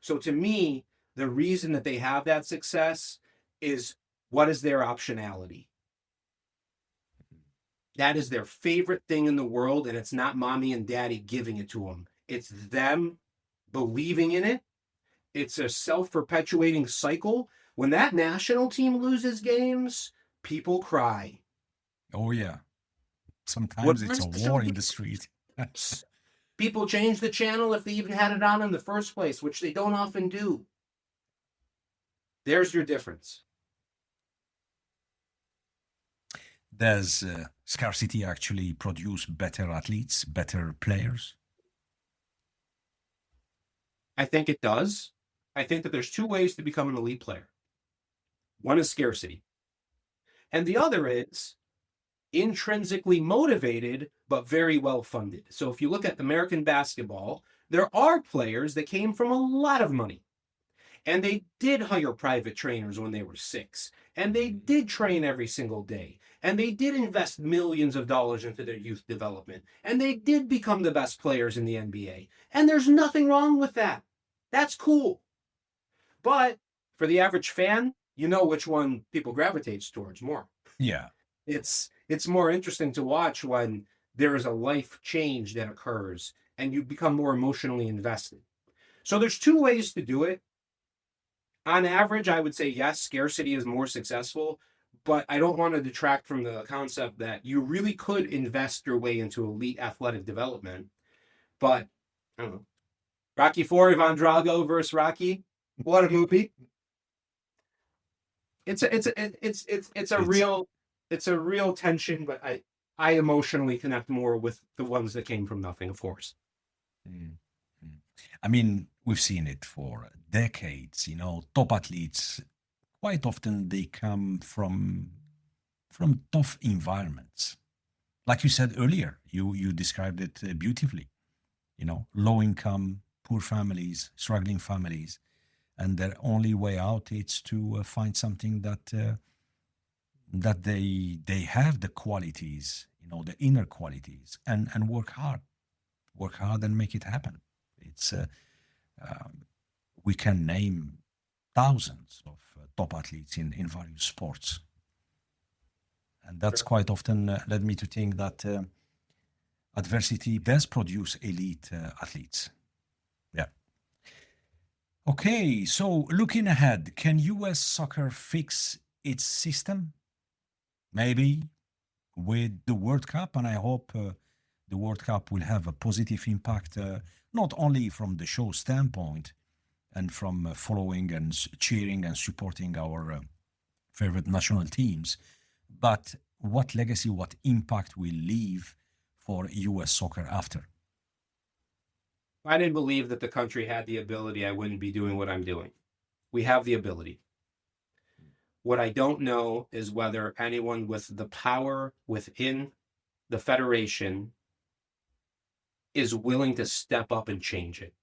So to me, the reason that they have that success is what is their optionality? That is their favorite thing in the world, and it's not mommy and daddy giving it to them. It's them believing in it. It's a self-perpetuating cycle. When that national team loses games, people cry. Oh, yeah. Sometimes it's a war in the street. People change the channel if they even had it on in the first place, which they don't often do. There's your difference. Does scarcity actually produce better athletes, better players? I think it does. I think that there's 2 ways to become an elite player. One is scarcity. And the other is intrinsically motivated, but very well funded. So if you look at American basketball, there are players that came from a lot of money. And they did hire private trainers when they were 6. And they did train every single day. And they did invest millions of dollars into their youth development. And they did become the best players in the NBA. And there's nothing wrong with that. That's cool. But for the average fan, you know which one people gravitate towards more. Yeah. It's more interesting to watch when there is a life change that occurs and you become more emotionally invested. So there's 2 ways to do it. On average, I would say yes, scarcity is more successful, but I don't want to detract from the concept that you really could invest your way into elite athletic development. But I don't know. Rocky IV, Ivan Drago versus Rocky. What a movie. It's a real tension, but I emotionally connect more with the ones that came from nothing, of course. I mean, we've seen it for decades, top athletes, quite often they come from tough environments. Like you said earlier, you described it beautifully, low income, poor families, struggling families, and their only way out is to find something that they have the qualities, the inner qualities, and work hard and make it happen. It's we can name thousands of top athletes in various sports, and that's quite often led me to think that adversity does produce elite athletes. Yeah. Okay, so looking ahead, can US soccer fix its system? Maybe with the World Cup, and I hope the World Cup will have a positive impact, not only from the show standpoint and from following and cheering and supporting our favorite national teams, but what legacy, what impact will leave for US soccer after? If I didn't believe that the country had the ability, I wouldn't be doing what I'm doing. We have the ability. What I don't know is whether anyone with the power within the federation is willing to step up and change it,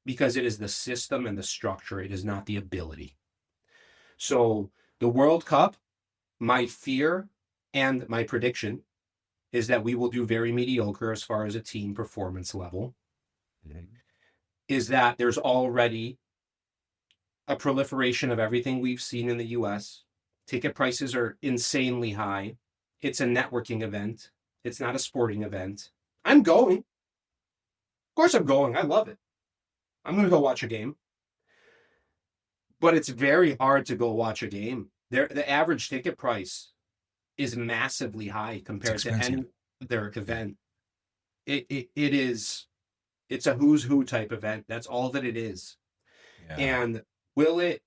because it is the system and the structure. It is not the ability. So the World Cup, my fear and my prediction is that we will do very mediocre as far as a team performance level. Is that there's already a proliferation of everything we've seen in the US. Ticket prices are insanely high. It's a networking event. It's not a sporting event. I'm going. Of course I'm going. I love it. I'm going to go watch a game. But it's very hard to go watch a game. The average ticket price is massively high compared to any other event. It's a who's who type event. That's all that it is. Yeah. And will it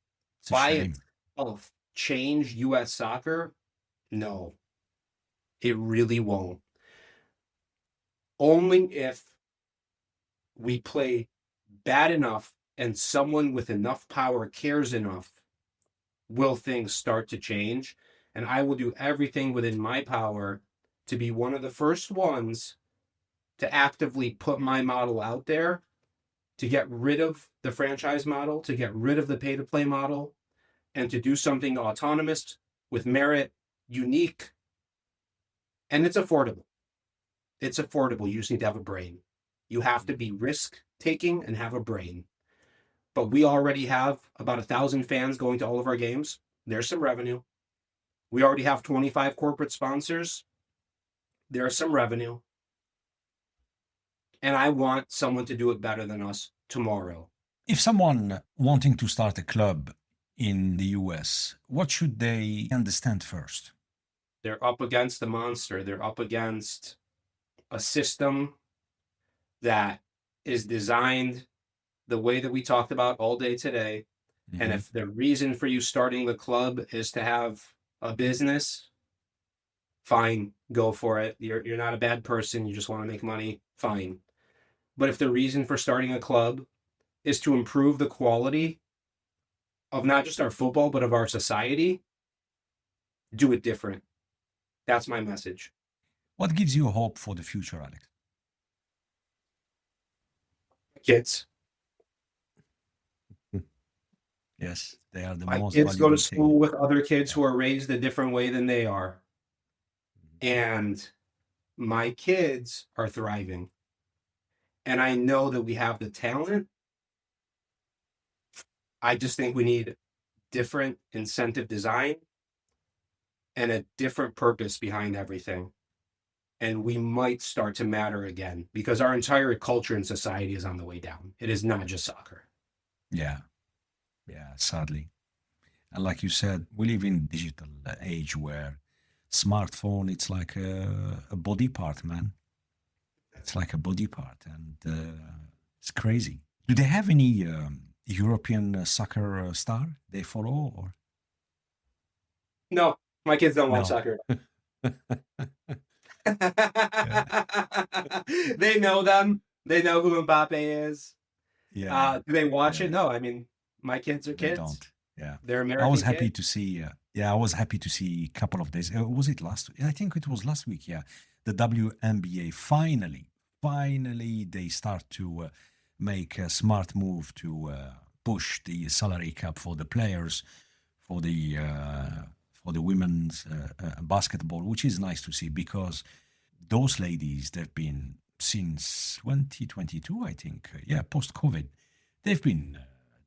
by itself change US soccer? No, it really won't. Only if we play bad enough and someone with enough power cares enough will things start to change. And I will do everything within my power to be one of the first ones to actively put my model out there, to get rid of the franchise model, to get rid of the pay-to-play model, and to do something autonomous, with merit, unique, and it's affordable. It's affordable. You just need to have a brain. You have to be risk-taking and have a brain. But we already have about 1,000 fans going to all of our games. There's some revenue. We already have 25 corporate sponsors. There's some revenue. And I want someone to do it better than us tomorrow. If someone wanting to start a club in the US, what should they understand first? They're up against a monster. They're up against a system that is designed the way that we talked about all day today. Mm-hmm. And if the reason for you starting the club is to have a business, fine, go for it. You're not a bad person. You just want to make money, fine. But if the reason for starting a club is to improve the quality of not just our football, but of our society, do it different. That's my message. What gives you hope for the future, Alex? Kids. Yes, they are the my most kids go to school thing. with other kids who are raised a different way than they are. And my kids are thriving. And I know that we have the talent. I just think we need different incentive design and a different purpose behind everything. And we might start to matter again, because our entire culture and society is on the way down. It is not just soccer. Yeah, sadly. And like you said, we live in digital age where smartphone, it's like a body part, man. It's like a body part, and it's crazy. Do they have any European soccer star they follow? Or? No, my kids don't watch soccer. They know them. They know who Mbappe is. Yeah. Do they watch it? No. I mean, my kids are kids. They don't. Yeah. They're American. I was happy kids. to see. I was happy to see a couple of days. Was it last week? I think it was last week. Yeah. The WNBA finally, they start to make a smart move to push the salary cap for the players, for the women's basketball, which is nice to see, because those ladies, they've been since 2022, I think, post-COVID, they've been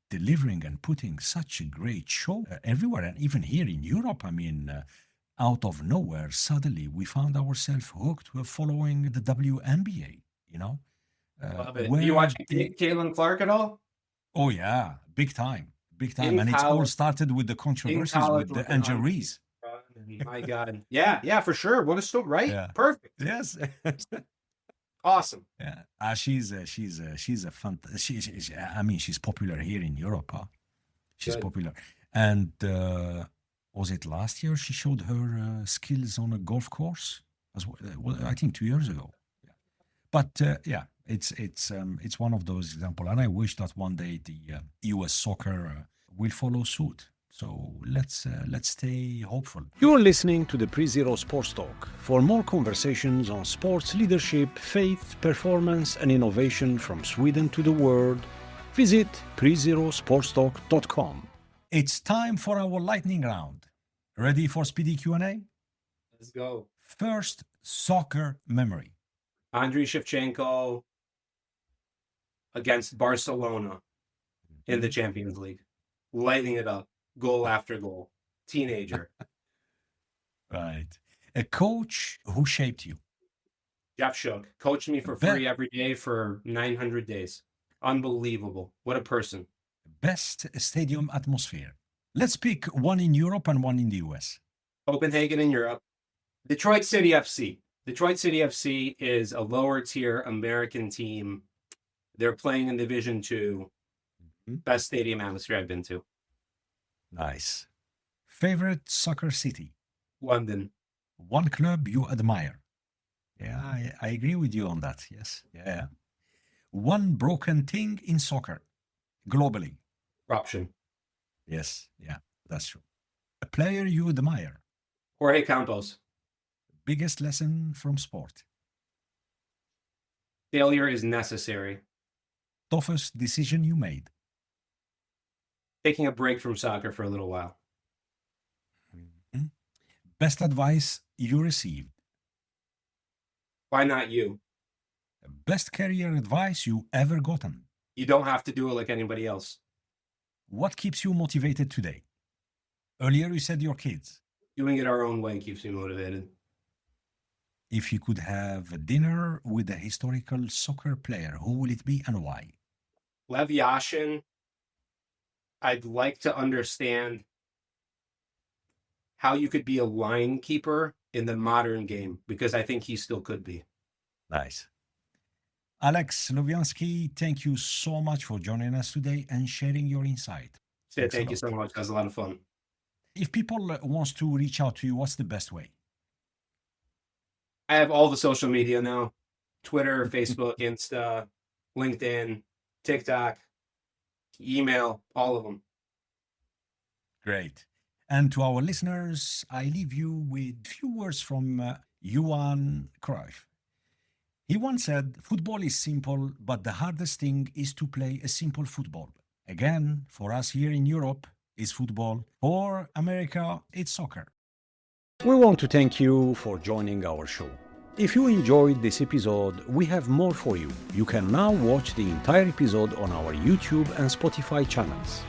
delivering and putting such a great show everywhere, and even here in Europe. I mean, out of nowhere, suddenly we found ourselves hooked. We're following the WNBA, you know. Love it. You watch Caitlin Clark at all? Oh, yeah, big time. And it all started with the controversies with the injuries. My God. Yeah, for sure. What a story, right? Yeah. Perfect. Yes. Awesome. Yeah. She's a fun. I mean, she's popular here in Europe. Huh? She's popular. And was it last year she showed her skills on a golf course as well? I think 2 years ago. But yeah, it's one of those examples, and I wish that one day the U.S. soccer will follow suit. So let's stay hopeful. You're listening to the Pre-Zero Sports Talk. For more conversations on sports leadership, faith, performance, and innovation from Sweden to the world, visit prezerosportstalk.com. It's time for our lightning round. Ready for speedy Q&A? Let's go. First, soccer memory. Andriy Shevchenko against Barcelona in the Champions League. Lighting it up. Goal after goal. Teenager. Right. A coach who shaped you. Jeff Shook. Coached me for free every day for 900 days. Unbelievable. What a person. Best stadium atmosphere. Let's pick one in Europe and one in the US. Copenhagen in Europe. Detroit City FC. Detroit City FC is a lower tier American team. They're playing in Division 2. Best stadium atmosphere I've been to. Nice. Favorite soccer city? London. One club you admire? Yeah, I agree with you on that. Yes. Yeah. One broken thing in soccer, globally? Corruption. Yes. Yeah, that's true. A player you admire? Jorge Campos. Biggest lesson from sport? Failure is necessary. Toughest decision you made? Taking a break from soccer for a little while. Mm-hmm. Best advice you received? Why not you? Best career advice you ever gotten? You don't have to do it like anybody else. What keeps you motivated today? Earlier you said your kids. Doing it our own way keeps me motivated. If you could have a dinner with a historical soccer player, who will it be and why? Lev Yashin. I'd like to understand how you could be a line keeper in the modern game, because I think he still could be. Nice. Alex Lubyansky, thank you so much for joining us today and sharing your insight. Sid, thank you so much. That was a lot of fun. If people wants to reach out to you, what's the best way? I have all the social media now. Twitter, Facebook, Insta, LinkedIn, TikTok, email, all of them. Great. And to our listeners, I leave you with a few words from Johan Cruyff. He once said, football is simple, but the hardest thing is to play a simple football. Again, for us here in Europe, it's football. For America, it's soccer. We want to thank you for joining our show. If you enjoyed this episode, we have more for you. You can now watch the entire episode on our YouTube and Spotify channels.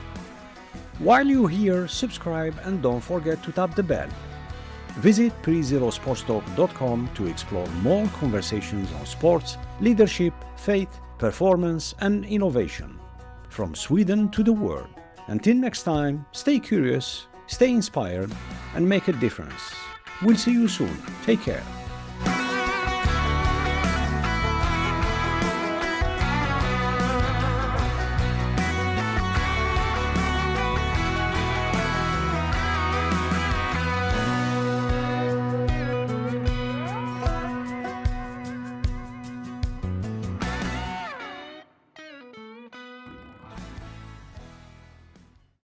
While you're here, subscribe and don't forget to tap the bell. Visit prezerosportstalk.com to explore more conversations on sports, leadership, faith, performance, and innovation. From Sweden to the world. Until next time, stay curious, stay inspired, and make a difference. We'll see you soon. Take care.